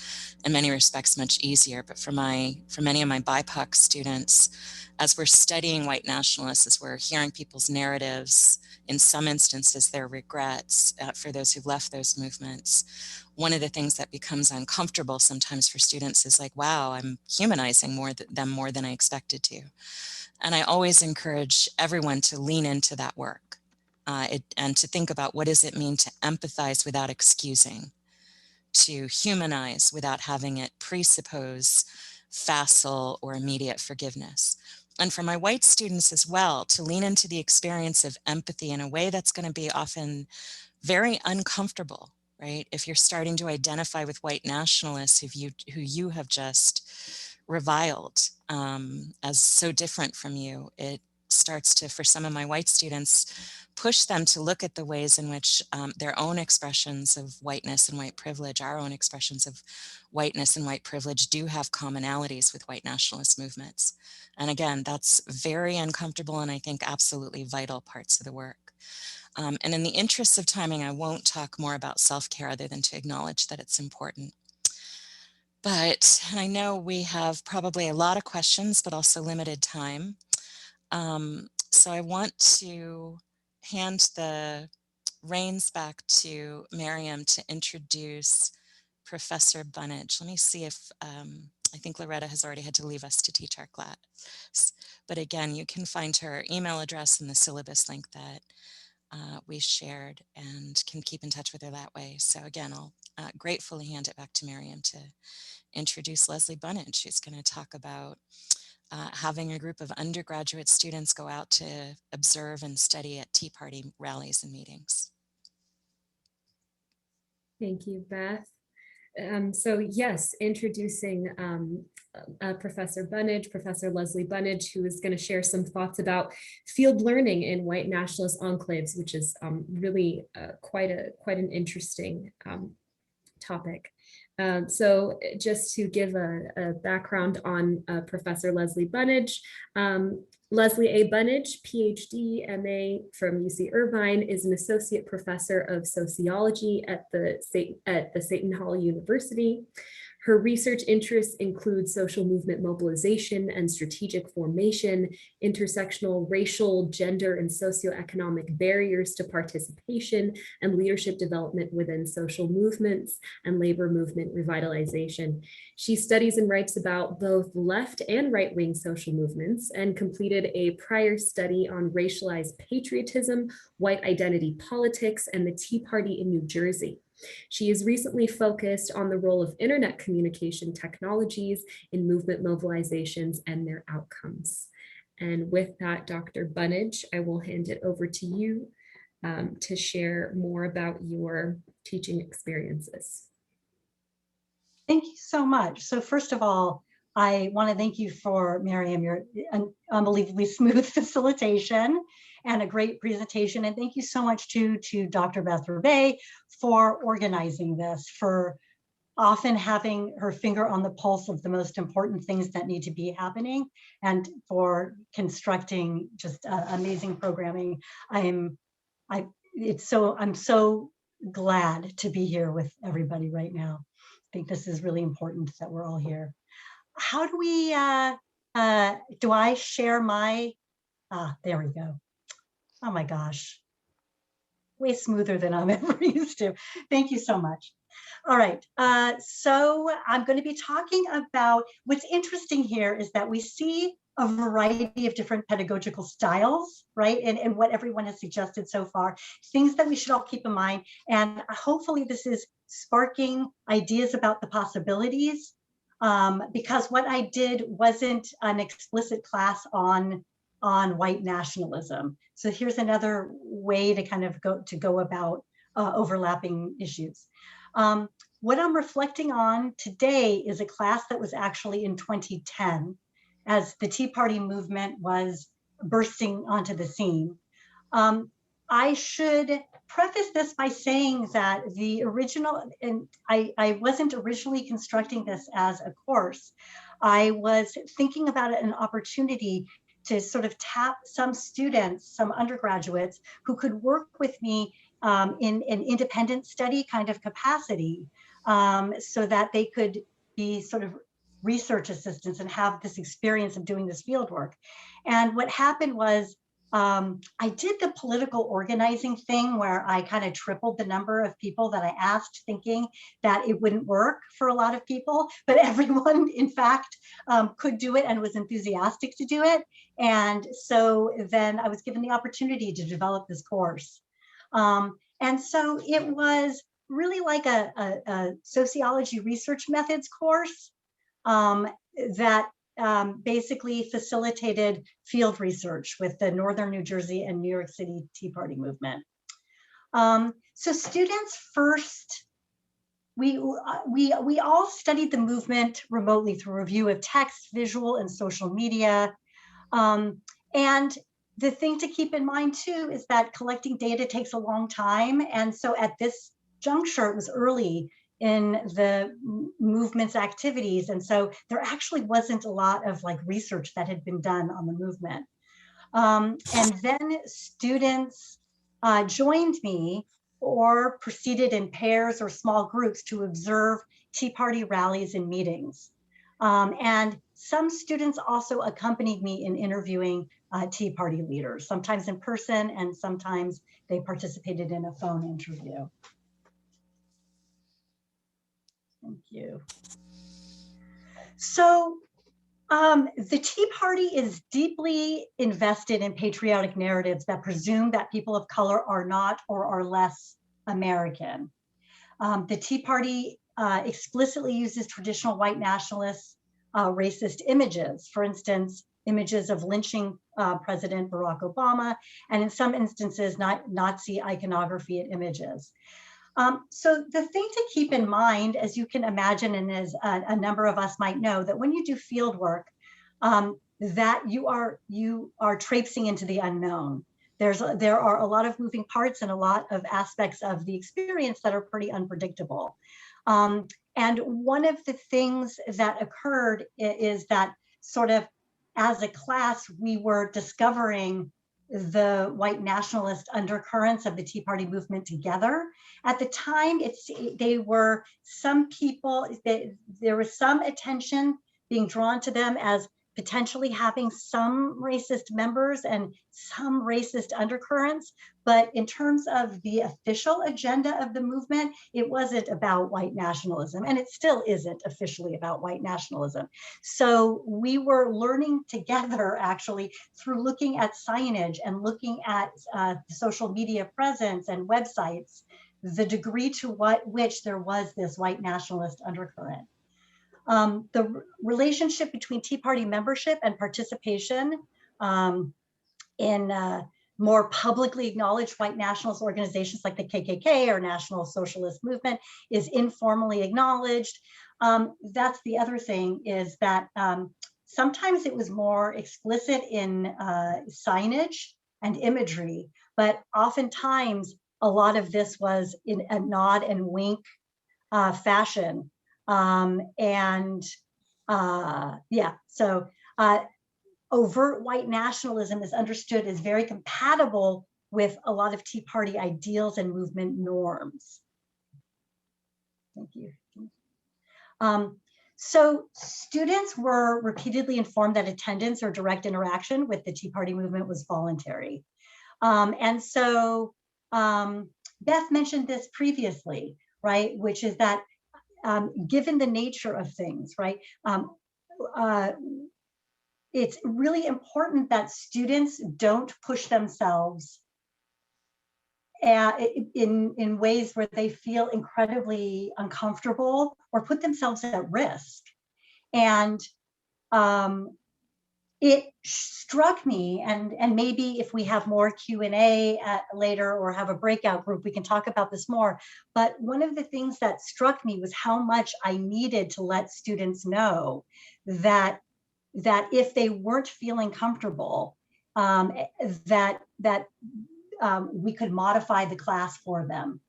in many respects much easier, but for many of my BIPOC students, as we're studying white nationalists, as we're hearing people's narratives, in some instances their regrets for those who've left those movements, one of the things that becomes uncomfortable sometimes for students is like, wow, I'm humanizing them more than I expected to. And I always encourage everyone to lean into that work and to think about, what does it mean to empathize without excusing, to humanize without having it presuppose facile or immediate forgiveness. And for my white students as well, to lean into the experience of empathy in a way that's going to be often very uncomfortable, right? If you're starting to identify with white nationalists who you have just reviled as so different from you, it starts to, for some of my white students, push them to look at the ways in which their own expressions of whiteness and white privilege, our own expressions of whiteness and white privilege, do have commonalities with white nationalist movements. And again, that's very uncomfortable and I think absolutely vital parts of the work. And in the interest of timing, I won't talk more about self-care other than to acknowledge that it's important. But I know we have probably a lot of questions, but also limited time. So I want to hand the reins back to Miriam to introduce Professor Bunnage. Let me see if, I think Loretta has already had to leave us to teach our class. But again, you can find her email address in the syllabus link that we shared and can keep in touch with her that way. So again, I'll gratefully hand it back to Miriam to introduce Leslie Bunnage, who's going to talk about having a group of undergraduate students go out to observe and study at Tea Party rallies and meetings. Thank you, Beth. So yes, introducing Professor Bunnage, Professor Leslie Bunnage, who is going to share some thoughts about field learning in white nationalist enclaves, which is really quite an interesting topic. So just to give a background on Professor Leslie Bunnage, Leslie A. Bunnage, PhD, MA from UC Irvine, is an associate professor of sociology at the Seton Hall University. Her research interests include social movement mobilization and strategic formation, intersectional racial, gender, and socioeconomic barriers to participation and leadership development within social movements and labor movement revitalization. She studies and writes about both left and right-wing social movements and completed a prior study on racialized patriotism, white identity politics, and the Tea Party in New Jersey. She has recently focused on the role of internet communication technologies in movement mobilizations and their outcomes. And with that, Dr. Bunnage, I will hand it over to you to share more about your teaching experiences. Thank you so much. So first of all, I want to thank you for, Miriam, your unbelievably smooth facilitation and a great presentation. And thank you so much to Dr. Beth Rebay for organizing this, for often having her finger on the pulse of the most important things that need to be happening, and for constructing just amazing programming. I'm so glad to be here with everybody right now. I think this is really important that we're all here. How do we, do I share my, there we go. Oh my gosh, way smoother than I'm ever used to. Thank you so much. All right, so I'm going to be talking about, what's interesting here is that we see a variety of different pedagogical styles, right? And what everyone has suggested so far, things that we should all keep in mind. And hopefully this is sparking ideas about the possibilities, because what I did wasn't an explicit class on white nationalism. So here's another way to kind of go about overlapping issues. What I'm reflecting on today is a class that was actually in 2010, as the Tea Party movement was bursting onto the scene. I should preface this by saying that the original, and I wasn't originally constructing this as a course. I was thinking about it an opportunity to sort of tap some students, some undergraduates who could work with me in an independent study kind of capacity, so that they could be sort of research assistants and have this experience of doing this field work. And what happened was, I did the political organizing thing where I kind of tripled the number of people that I asked, thinking that it wouldn't work for a lot of people, but everyone in fact could do it and was enthusiastic to do it. And so then I was given the opportunity to develop this course. And so it was really like a sociology research methods course that basically facilitated field research with the Northern New Jersey and New York City Tea Party movement. So students first, we all studied the movement remotely through review of text, visual, and social media. And The thing to keep in mind too is that collecting data takes a long time. And so at this juncture, it was early in the movement's activities. And so there actually wasn't a lot of like research that had been done on the movement. And then students joined me or proceeded in pairs or small groups to observe Tea Party rallies and meetings. And some students also accompanied me in interviewing Tea Party leaders, sometimes in person and sometimes they participated in a phone interview. Thank you. So the Tea Party is deeply invested in patriotic narratives that presume that people of color are not or are less American. The Tea Party explicitly uses traditional white nationalist racist images, for instance, images of lynching President Barack Obama, and in some instances, Nazi iconography and images. So the thing to keep in mind, as you can imagine, and as a number of us might know, that when you do field work, that you are traipsing into the unknown. There are a lot of moving parts and a lot of aspects of the experience that are pretty unpredictable. And one of the things that occurred is that sort of as a class, we were discovering the white nationalist undercurrents of the Tea Party movement together. At the time, they were some people, there was some attention being drawn to them as potentially having some racist members and some racist undercurrents. But in terms of the official agenda of the movement, it wasn't about white nationalism, and it still isn't officially about white nationalism. So we were learning together, actually, through looking at signage and looking at social media presence and websites, the degree to which there was this white nationalist undercurrent. The relationship between Tea Party membership and participation in more publicly acknowledged white nationalist organizations like the KKK or National Socialist Movement is informally acknowledged. That's the other thing, is that sometimes it was more explicit in signage and imagery, but oftentimes a lot of this was in a nod and wink fashion. So overt white nationalism is understood as very compatible with a lot of Tea Party ideals and movement norms. Thank you. So students were repeatedly informed that attendance or direct interaction with the Tea Party movement was voluntary. And so Beth mentioned this previously, right? Which is that given the nature of things, right? It's really important that students don't push themselves in ways where they feel incredibly uncomfortable or put themselves at risk. And it struck me, and maybe if we have more Q&A later or have a breakout group, we can talk about this more. But one of the things that struck me was how much I needed to let students know that if they weren't feeling comfortable, we could modify the class for them.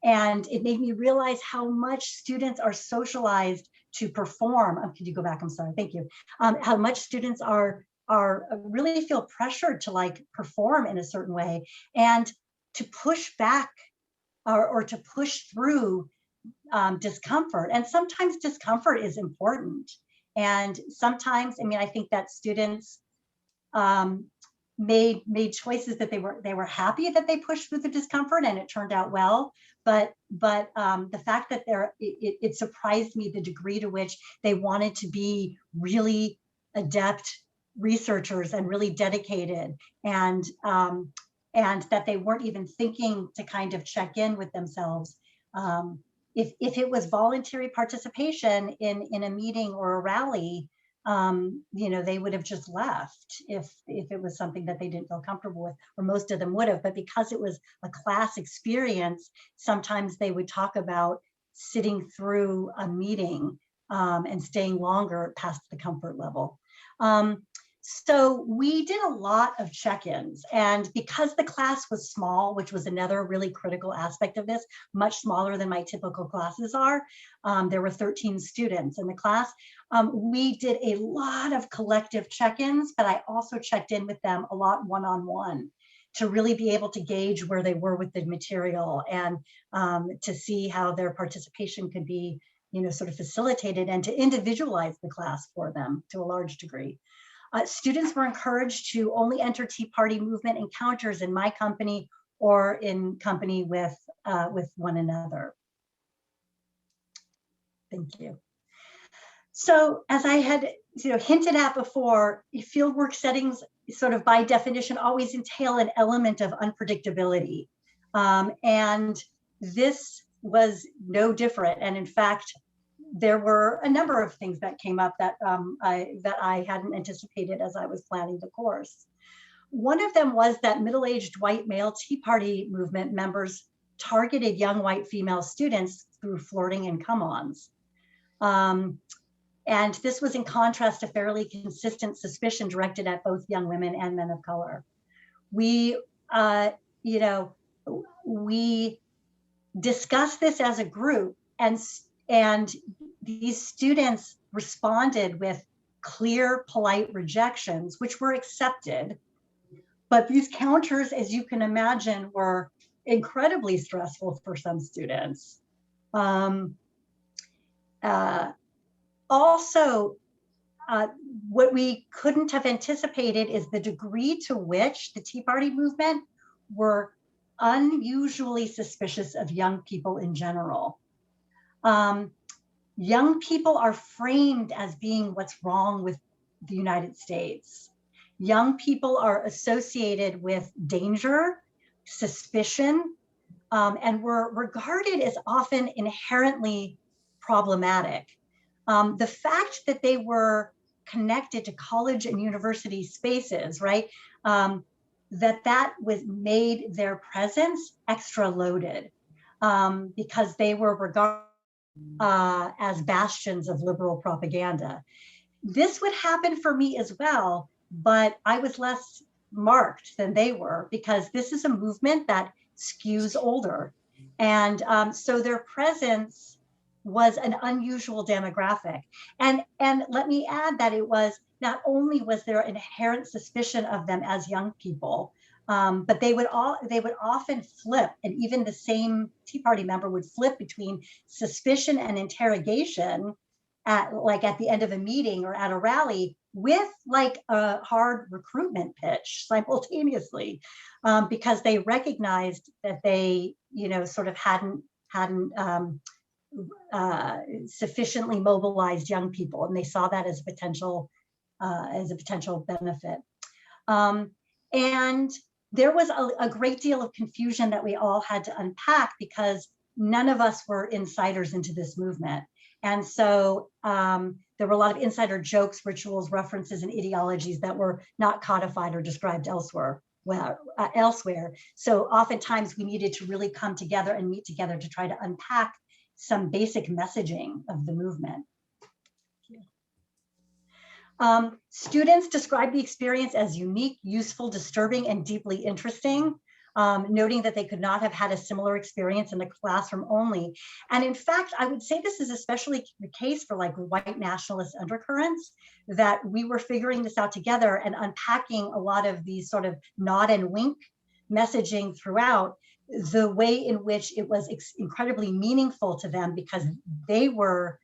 And it made me realize how much students are socialized to perform. Could you go back? I'm sorry. Thank you. How much students are really feel pressured to like perform in a certain way and to push back or to push through discomfort. And sometimes discomfort is important. And sometimes, I mean, I think that students made choices that they were happy that they pushed through the discomfort and it turned out well. But the fact that it surprised me the degree to which they wanted to be really adept researchers and really dedicated, and that they weren't even thinking to kind of check in with themselves. If it was voluntary participation in a meeting or a rally, they would have just left if it was something that they didn't feel comfortable with, or most of them would have. But because it was a class experience, sometimes they would talk about sitting through a meeting and staying longer past the comfort level. So we did a lot of check-ins, and because the class was small, which was another really critical aspect of this, much smaller than my typical classes are, there were 13 students in the class. We did a lot of collective check-ins, but I also checked in with them a lot one-on-one to really be able to gauge where they were with the material, and to see how their participation could be, sort of facilitated, and to individualize the class for them to a large degree. Students were encouraged to only enter Tea Party movement encounters in my company or in company with one another. Thank you. So as I had hinted at before, fieldwork settings sort of by definition always entail an element of unpredictability. And this was no different. And in fact, there were a number of things that came up that I hadn't anticipated as I was planning the course. One of them was that middle-aged white male Tea Party movement members targeted young white female students through flirting and come-ons. And this was in contrast to fairly consistent suspicion directed at both young women and men of color. We, we discussed this as a group, and these students responded with clear, polite rejections, which were accepted. But these counters, as you can imagine, were incredibly stressful for some students. Also, what we couldn't have anticipated is the degree to which the Tea Party movement were unusually suspicious of young people in general. Young people are framed as being what's wrong with the United States. Young people are associated with danger, suspicion, and were regarded as often inherently problematic. The fact that they were connected to college and university spaces, right? That was made their presence extra loaded because they were regarded as bastions of liberal propaganda. This would happen for me as well, but I was less marked than they were because this is a movement that skews older. And so their presence was an unusual demographic. And let me add that it was not only was there inherent suspicion of them as young people, but they would often flip, and even the same Tea Party member would flip between suspicion and interrogation at the end of a meeting or at a rally with like a hard recruitment pitch simultaneously, because they recognized that they, sort of hadn't sufficiently mobilized young people, and they saw that as a potential benefit. And there was a great deal of confusion that we all had to unpack because none of us were insiders into this movement. And so there were a lot of insider jokes, rituals, references, and ideologies that were not codified or described elsewhere. So oftentimes we needed to really come together and meet together to try to unpack some basic messaging of the movement. Students described the experience as unique, useful, disturbing, and deeply interesting, noting that they could not have had a similar experience in the classroom only. And in fact, I would say this is especially the case for like white nationalist undercurrents, that we were figuring this out together and unpacking a lot of these sort of nod and wink messaging throughout, the way in which it was incredibly meaningful to them because they were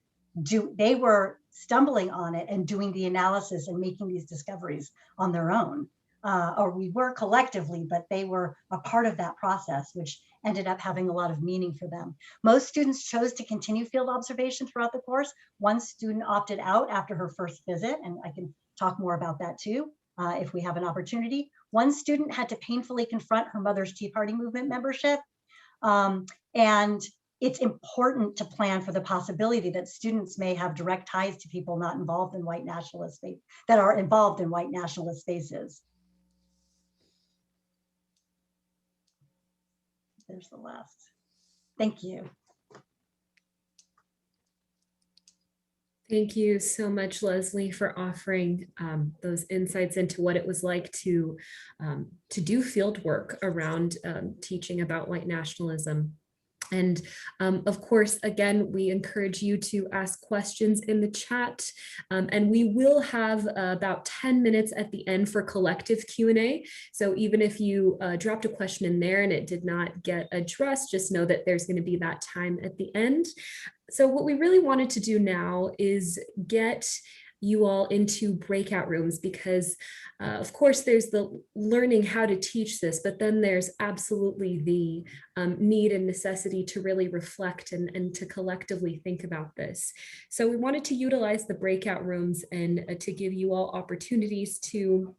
stumbling on it and doing the analysis and making these discoveries on their own. Or we were collectively, but they were a part of that process, which ended up having a lot of meaning for them. Most students chose to continue field observation throughout the course. One student opted out after her first visit, and I can talk more about that too, if we have an opportunity. One student had to painfully confront her mother's Tea Party movement membership. And it's important to plan for the possibility that students may have direct ties to people not involved in white nationalist spaces, that are involved in white nationalist spaces. There's the last. Thank you. Thank you so much, Leslie, for offering those insights into what it was like to do field work around teaching about white nationalism. And of course, again, we encourage you to ask questions in the chat, and we will have about 10 minutes at the end for collective Q&A. So even if you dropped a question in there and it did not get addressed, just know that there's going to be that time at the end. So what we really wanted to do now is get you all into breakout rooms, because of course there's the learning how to teach this, but then there's absolutely the need and necessity to really reflect and to collectively think about this. So we wanted to utilize the breakout rooms and to give you all opportunities to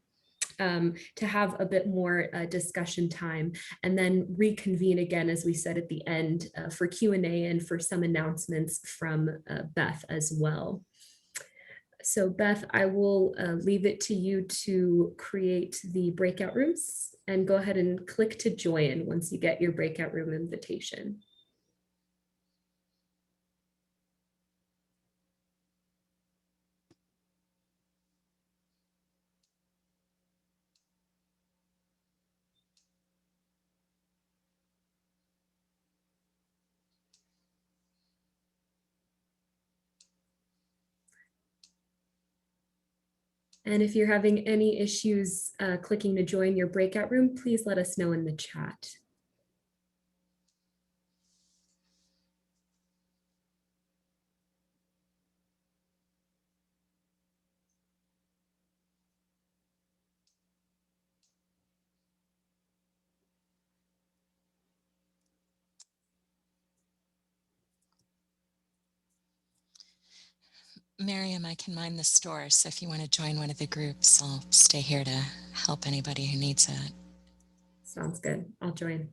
have a bit more discussion time, and then reconvene again, as we said at the end, for Q&A and for some announcements from Beth as well. So Beth, I will leave it to you to create the breakout rooms, and go ahead and click to join once you get your breakout room invitation. And if you're having any issues clicking to join your breakout room, please let us know in the chat. Miriam, I can mind the store, so if you want to join one of the groups, I'll stay here to help anybody who needs it. Sounds good. I'll join.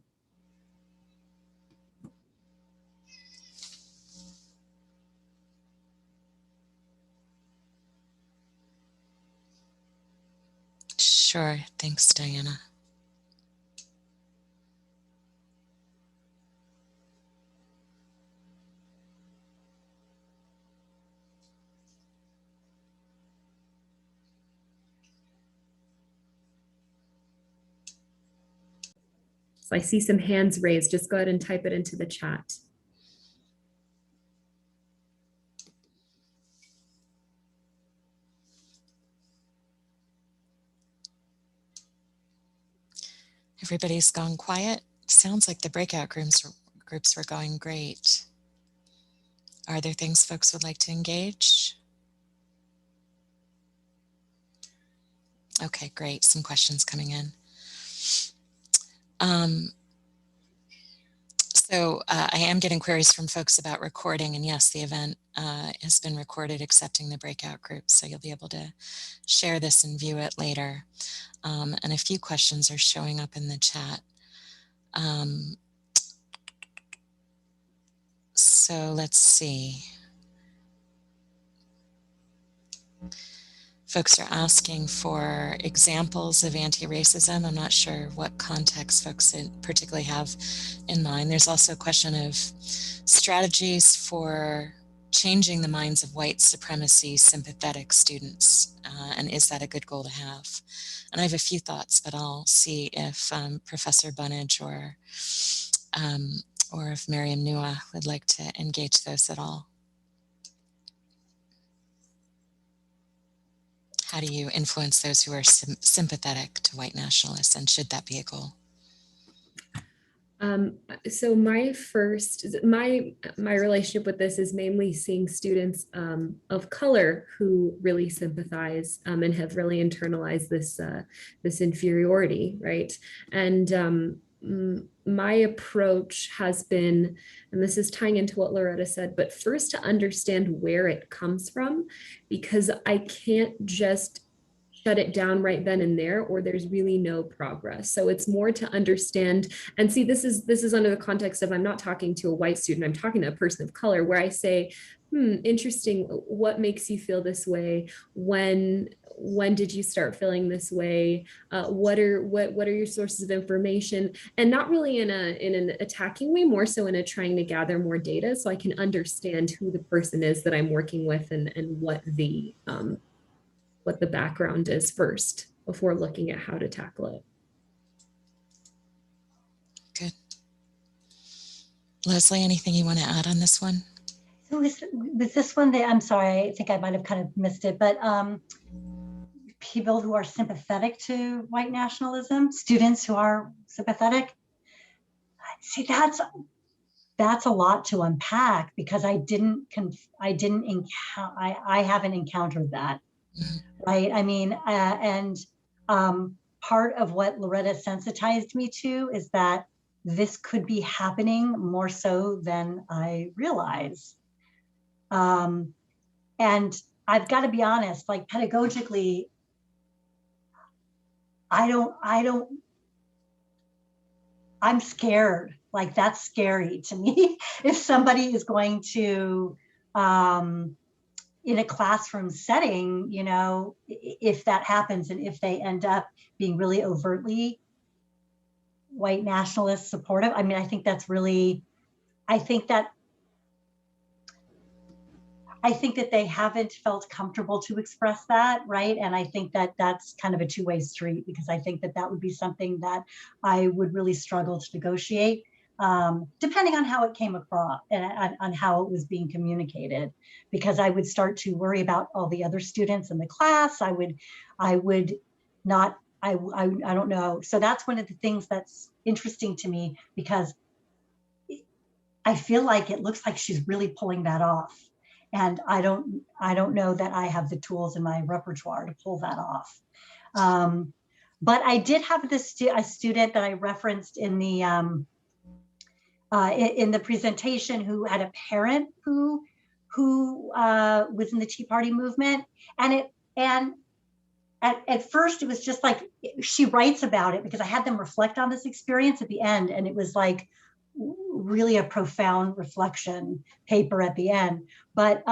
Sure, thanks, Diana. So I see some hands raised. Just go ahead and type it into the chat. Everybody's gone quiet. Sounds like the breakout groups were going great. Are there things folks would like to engage? Okay, great. Some questions coming in. So I am getting queries from folks about recording, and yes, the event has been recorded accepting the breakout group, so you'll be able to share this and view it later. And a few questions are showing up in the chat. So let's see. Folks are asking for examples of anti-racism. I'm not sure what context folks particularly have in mind. There's also a question of strategies for changing the minds of white supremacy sympathetic students, and is that a good goal to have? And I have a few thoughts, but I'll see if Professor Bunnage or if Miriam Nua would like to engage those at all. How do you influence those who are sympathetic to white nationalists, and should that be a goal? So my relationship with this is mainly seeing students of color who really sympathize and have really internalized this inferiority, right? And my approach has been, and this is tying into what Loretta said, but first to understand where it comes from, because I can't just shut it down right then and there, or there's really no progress. So it's more to understand and see, this is under the context of, I'm not talking to a white student, I'm talking to a person of color, where I say, interesting, what makes you feel this way? When when did you start feeling this way? What are your sources of information? And not really in an attacking way, more so in a trying to gather more data so I can understand who the person is that I'm working with, and what the background is first before looking at how to tackle it. Good. Leslie, anything you want to add on this one? So was this one that, I'm sorry, I think I might have kind of missed it, but people who are sympathetic to white nationalism, students who are sympathetic. See, that's a lot to unpack, because I haven't encountered that. Right. I mean, and part of what Loretta sensitized me to is that this could be happening more so than I realize. And I've got to be honest, like pedagogically, I'm scared. Like, that's scary to me. If somebody is going to, in a classroom setting, you know, if that happens and if they end up being really overtly white nationalist supportive, I mean, I think that's really, I think that they haven't felt comfortable to express that, right? And I think that that's kind of a two-way street, because I think that that would be something that I would really struggle to negotiate, depending on how it came across and on how it was being communicated, because I would start to worry about all the other students in the class. I would not, I don't know. So that's one of the things that's interesting to me, because I feel like it looks like she's really pulling that off. And I don't know that I have the tools in my repertoire to pull that off. But I did have a student that I referenced in the presentation, who had a parent who was in the Tea Party movement, and at first it was just like, she writes about it, because I had them reflect on this experience at the end, and it was like really a profound reflection paper at the end. But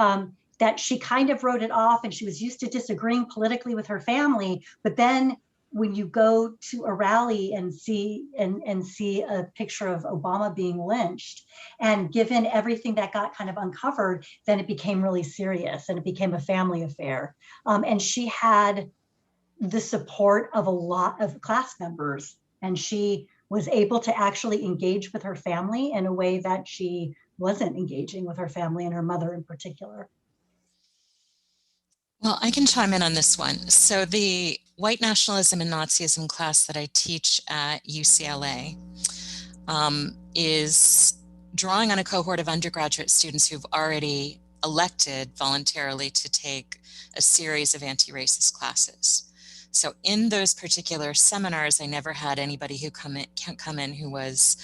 that she kind of wrote it off, and she was used to disagreeing politically with her family, but then when you go to a rally and see a picture of Obama being lynched, and given everything that got kind of uncovered, then it became really serious, and it became a family affair. And she had the support of a lot of class members, and she was able to actually engage with her family in a way that she wasn't engaging with her family, and her mother in particular. Well, I can chime in on this one. So the white nationalism and Nazism class that I teach at UCLA is drawing on a cohort of undergraduate students who've already elected voluntarily to take a series of anti-racist classes. So in those particular seminars, I never had anybody who come in who was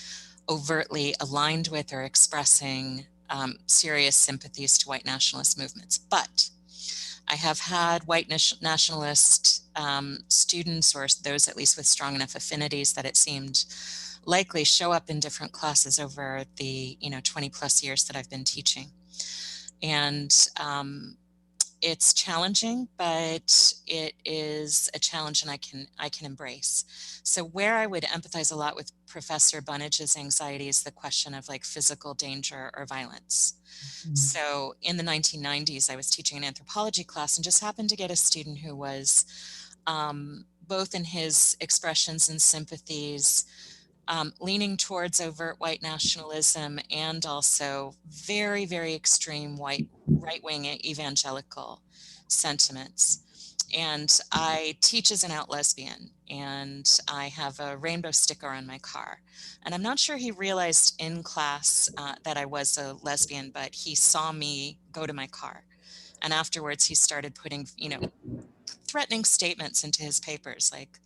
overtly aligned with or expressing serious sympathies to white nationalist movements. But I have had white nationalist students, or those at least with strong enough affinities that it seemed likely, show up in different classes over the 20 plus years that I've been teaching. And it's challenging, but it is a challenge, and I can embrace. So where I would empathize a lot with Professor Bunnage's anxiety is the question of like physical danger or violence. Mm-hmm. So in the 1990s, I was teaching an anthropology class and just happened to get a student who was both in his expressions and sympathies leaning towards overt white nationalism, and also very, very extreme right-wing evangelical sentiments. And I teach as an out lesbian, and I have a rainbow sticker on my car. And I'm not sure he realized in class that I was a lesbian, but he saw me go to my car. And afterwards he started putting, threatening statements into his papers, like,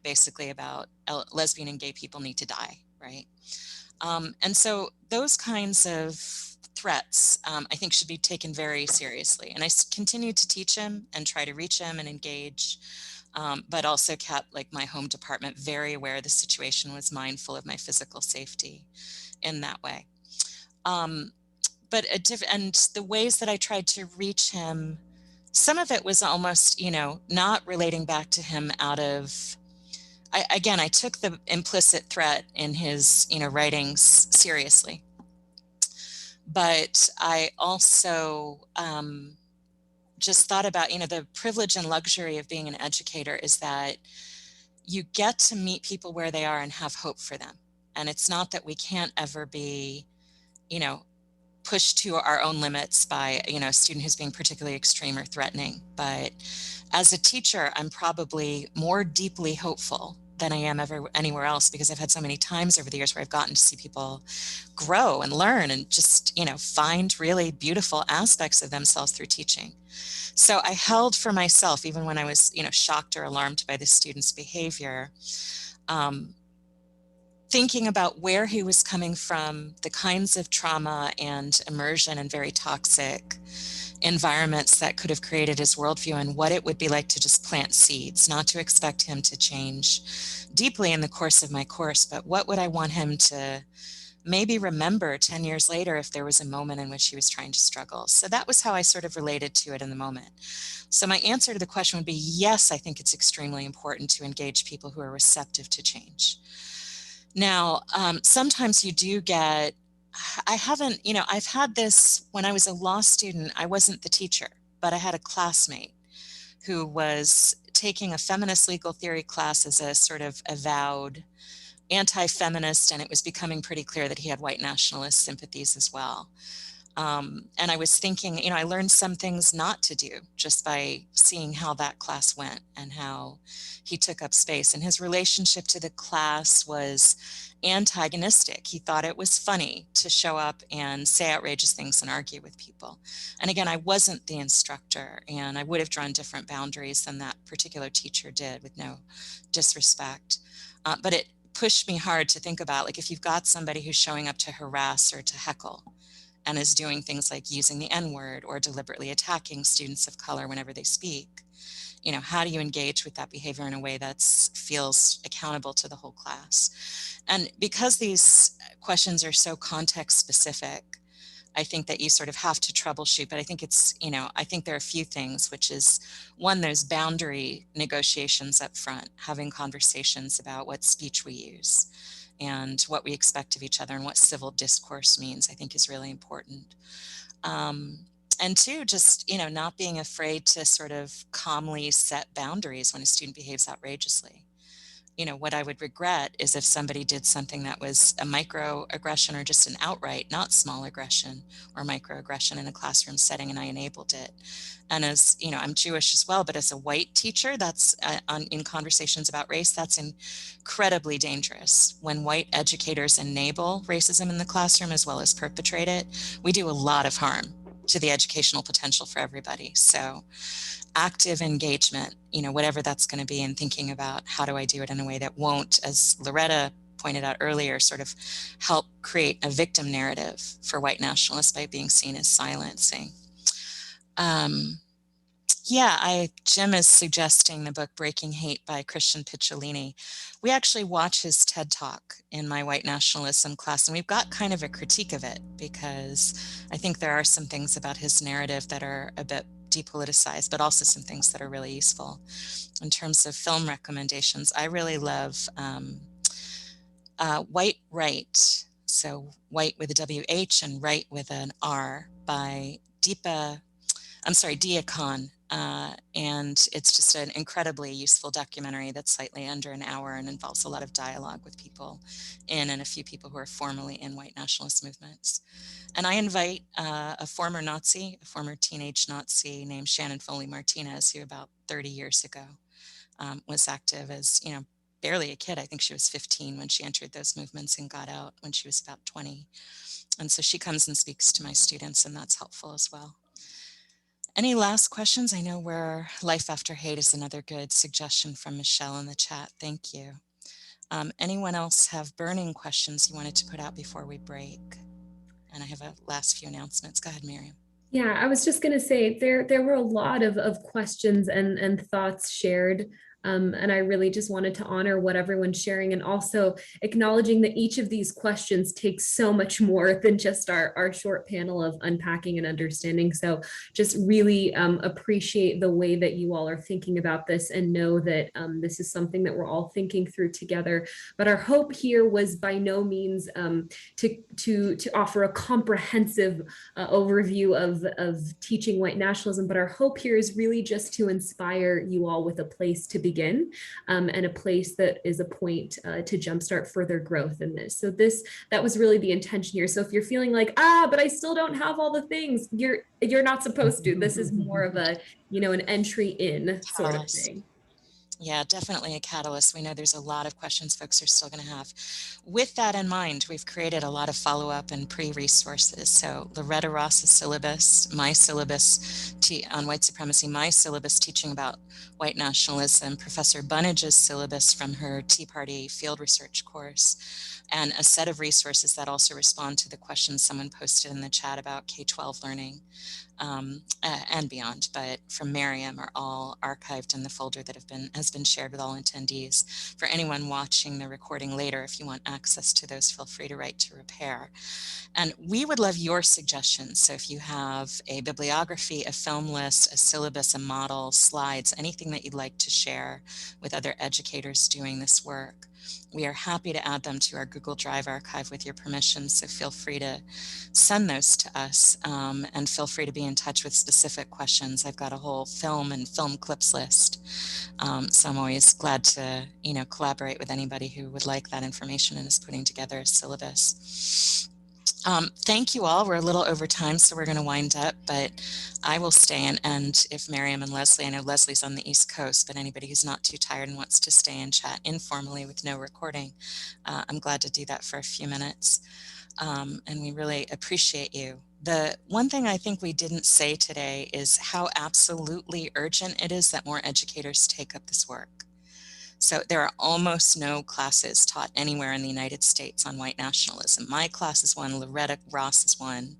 basically about lesbian and gay people need to die, right? And so those kinds of threats, I think, should be taken very seriously. And I continued to teach him and try to reach him and engage, but also kept like my home department very aware the situation, was mindful of my physical safety in that way. But and the ways that I tried to reach him some of it was almost, not relating back to him out of, I took the implicit threat in his, writings seriously. But I also just thought about, the privilege and luxury of being an educator is that you get to meet people where they are and have hope for them. And it's not that we can't ever be, pushed to our own limits by, a student who's being particularly extreme or threatening. But as a teacher, I'm probably more deeply hopeful than I am ever anywhere else, because I've had so many times over the years where I've gotten to see people grow and learn and just, find really beautiful aspects of themselves through teaching. So I held for myself, even when I was, shocked or alarmed by the student's behavior, thinking about where he was coming from, the kinds of trauma and immersion and very toxic environments that could have created his worldview, and what it would be like to just plant seeds, not to expect him to change deeply in the course of my course, but what would I want him to maybe remember 10 years later if there was a moment in which he was trying to struggle. So that was how I sort of related to it in the moment. So my answer to the question would be, yes, I think it's extremely important to engage people who are receptive to change. Now, sometimes you do get, I haven't, I've had this when I was a law student. I wasn't the teacher, but I had a classmate who was taking a feminist legal theory class as a sort of avowed anti-feminist, and it was becoming pretty clear that he had white nationalist sympathies as well. And I was thinking, I learned some things not to do just by seeing how that class went and how he took up space. And his relationship to the class was antagonistic. He thought it was funny to show up and say outrageous things and argue with people. And again, I wasn't the instructor, and I would have drawn different boundaries than that particular teacher did, with no disrespect. But it pushed me hard to think about, like, if you've got somebody who's showing up to harass or to heckle and is doing things like using the N-word or deliberately attacking students of color whenever they speak, how do you engage with that behavior in a way that feels accountable to the whole class? And because these questions are so context specific, I think that you sort of have to troubleshoot, but I think it's, I think there are a few things, which is, one, there's boundary negotiations up front, having conversations about what speech we use and what we expect of each other and what civil discourse means, I think is really important. And two, just, not being afraid to sort of calmly set boundaries when a student behaves outrageously. What I would regret is if somebody did something that was a microaggression or just an outright, not small aggression or microaggression in a classroom setting, and I enabled it. And as, I'm Jewish as well, but as a white teacher, that's in conversations about race, that's incredibly dangerous. When white educators enable racism in the classroom as well as perpetrate it, we do a lot of harm to the educational potential for everybody. So active engagement, whatever that's going to be, and thinking about how do I do it in a way that won't, as Loretta pointed out earlier, sort of help create a victim narrative for white nationalists by being seen as silencing. Jim is suggesting the book Breaking Hate by Christian Picciolini. We actually watch his TED Talk in my white nationalism class, and we've got kind of a critique of it because I think there are some things about his narrative that are a bit depoliticized, but also some things that are really useful. In terms of film recommendations, I really love White Right, so white with a W-H and right with an R, by Dia Khan. And it's just an incredibly useful documentary that's slightly under an hour and involves a lot of dialogue with people in, and a few people who are formerly in white nationalist movements. And I invite a former Nazi, a former teenage Nazi named Shannon Foley Martinez, who about 30 years ago was active as, barely a kid. I think she was 15 when she entered those movements and got out when she was about 20. And so she comes and speaks to my students, and that's helpful as well. Any last questions? I know where Life After Hate is another good suggestion from Michelle in the chat. Thank you. Anyone else have burning questions you wanted to put out before we break? And I have a last few announcements. Go ahead, Miriam. Yeah, I was just going to say there were a lot of questions and thoughts shared And I really just wanted to honor what everyone's sharing, and also acknowledging that each of these questions takes so much more than just our short panel of unpacking and understanding. So just really appreciate the way that you all are thinking about this, and know that this is something that we're all thinking through together. But our hope here was by no means to offer a comprehensive overview of teaching white nationalism, but our hope here is really just to inspire you all with a place to begin, and a place that is a point to jumpstart further growth in this. So that was really the intention here. So if you're feeling like, but I still don't have all the things, you're not supposed to. This is more of a, an entry in sort of thing. Yeah, definitely a catalyst. We know there's a lot of questions folks are still going to have. With that in mind, we've created a lot of follow-up and pre-resources. So Loretta Ross's syllabus, my syllabus on white supremacy, my syllabus teaching about white nationalism, Professor Bunnage's syllabus from her Tea Party field research course, and a set of resources that also respond to the questions someone posted in the chat about K-12 learning. And beyond, but from Miriam are all archived in the folder that has been shared with all attendees. For anyone watching the recording later, if you want access to those, feel free to write to Repair. And we would love your suggestions. So if you have a bibliography, a film list, a syllabus, a model, slides, anything that you'd like to share with other educators doing this work, we are happy to add them to our Google Drive archive with your permission, so feel free to send those to us, and feel free to be in touch with specific questions. I've got a whole film and film clips list, so I'm always glad to collaborate with anybody who would like that information and is putting together a syllabus. Thank you all. We're a little over time, so we're going to wind up, but I will stay and if Miriam and Leslie, I know Leslie's on the East Coast, but anybody who's not too tired and wants to stay and chat informally with no recording, I'm glad to do that for a few minutes. And we really appreciate you. The one thing I think we didn't say today is how absolutely urgent it is that more educators take up this work. So there are almost no classes taught anywhere in the United States on white nationalism. My class is one, Loretta Ross is one,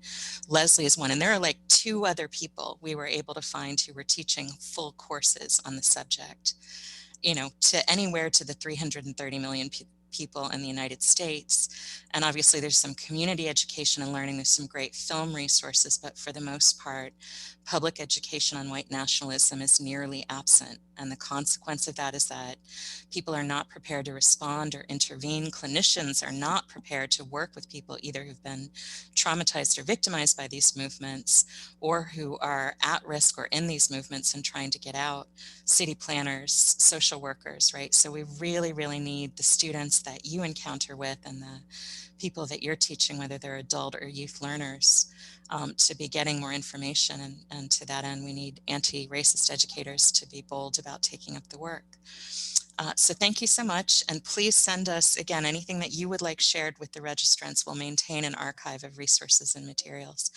Leslie is one, and there are like 2 other people we were able to find who were teaching full courses on the subject, to anywhere to the 330 million people in the United States. And obviously there's some community education and learning, there's some great film resources, but for the most part, public education on white nationalism is nearly absent. And the consequence of that is that people are not prepared to respond or intervene. Clinicians are not prepared to work with people either who've been traumatized or victimized by these movements, or who are at risk or in these movements and trying to get out. City planners, social workers, right? So we really, really need the students that you encounter with and the people that you're teaching, whether they're adult or youth learners, to be getting more information. And to that end, we need anti-racist educators to be bold about taking up the work. So thank you so much. And please send us, again, anything that you would like shared with the registrants. We'll maintain an archive of resources and materials.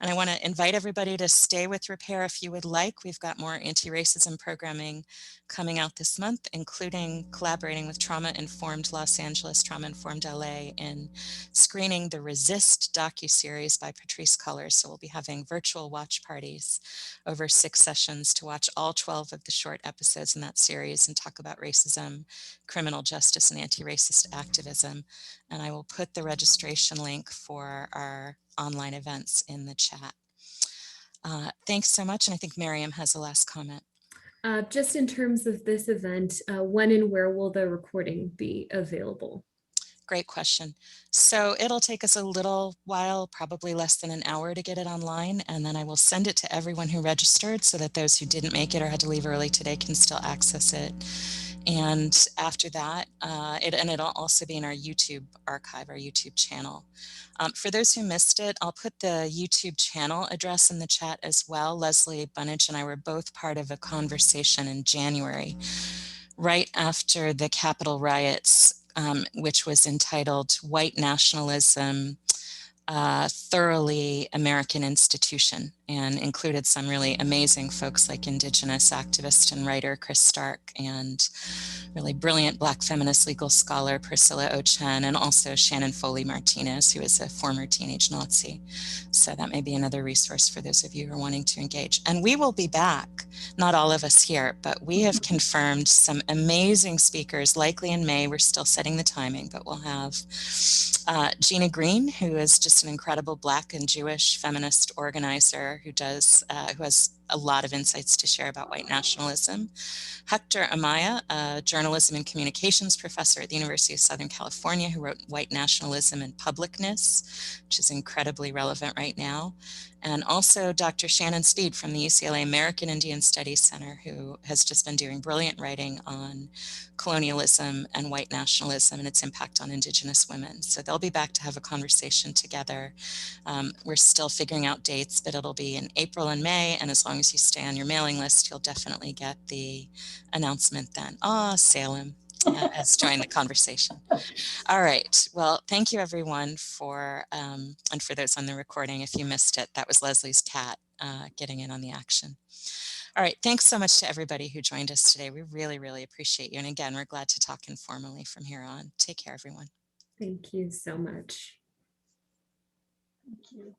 And I want to invite everybody to stay with Repair if you would like. We've got more anti-racism programming coming out this month, including collaborating with Trauma-Informed Los Angeles, Trauma-Informed LA in screening the Resist docuseries by Patrice Cullors. So we'll be having virtual watch parties over 6 sessions to watch all 12 of the short episodes in that series and talk about racism, criminal justice, and anti-racist activism. And I will put the registration link for our online events in the chat. Thanks so much. And I think Miriam has a last comment. Just in terms of this event, when and where will the recording be available? Great question. So it'll take us a little while, probably less than an hour, to get it online, and then I will send it to everyone who registered so that those who didn't make it or had to leave early today can still access it. And after that, it'll also be in our YouTube archive, our YouTube channel. For those who missed it, I'll put the YouTube channel address in the chat as well. Leslie Bunnage and I were both part of a conversation in January, right after the Capitol riots, which was entitled White Nationalism, thoroughly American institution and included some really amazing folks like Indigenous activist and writer Chris Stark and really brilliant Black feminist legal scholar Priscilla Ochen, and also Shannon Foley Martinez, who is a former teenage Nazi. So that may be another resource for those of you who are wanting to engage. And we will be back, not all of us here, but we have confirmed some amazing speakers, likely in May. We're still setting the timing, but we'll have Gina Green, who is just an incredible Black and Jewish feminist organizer who has a lot of insights to share about white nationalism. Hector Amaya, a journalism and communications professor at the University of Southern California, who wrote White Nationalism and Publicness, which is incredibly relevant right now. And also Dr. Shannon Speed from the UCLA American Indian Studies Center, who has just been doing brilliant writing on colonialism and white nationalism and its impact on Indigenous women. So they'll be back to have a conversation together. We're still figuring out dates, but it'll be in April and May. And as long as you stay on your mailing list, you'll definitely get the announcement then. Salem has joined the conversation. All right. Well, thank you everyone for, and for those on the recording, if you missed it, that was Leslie's cat getting in on the action. All right. Thanks so much to everybody who joined us today. We really, really appreciate you. And again, we're glad to talk informally from here on. Take care, everyone. Thank you so much. Thank you.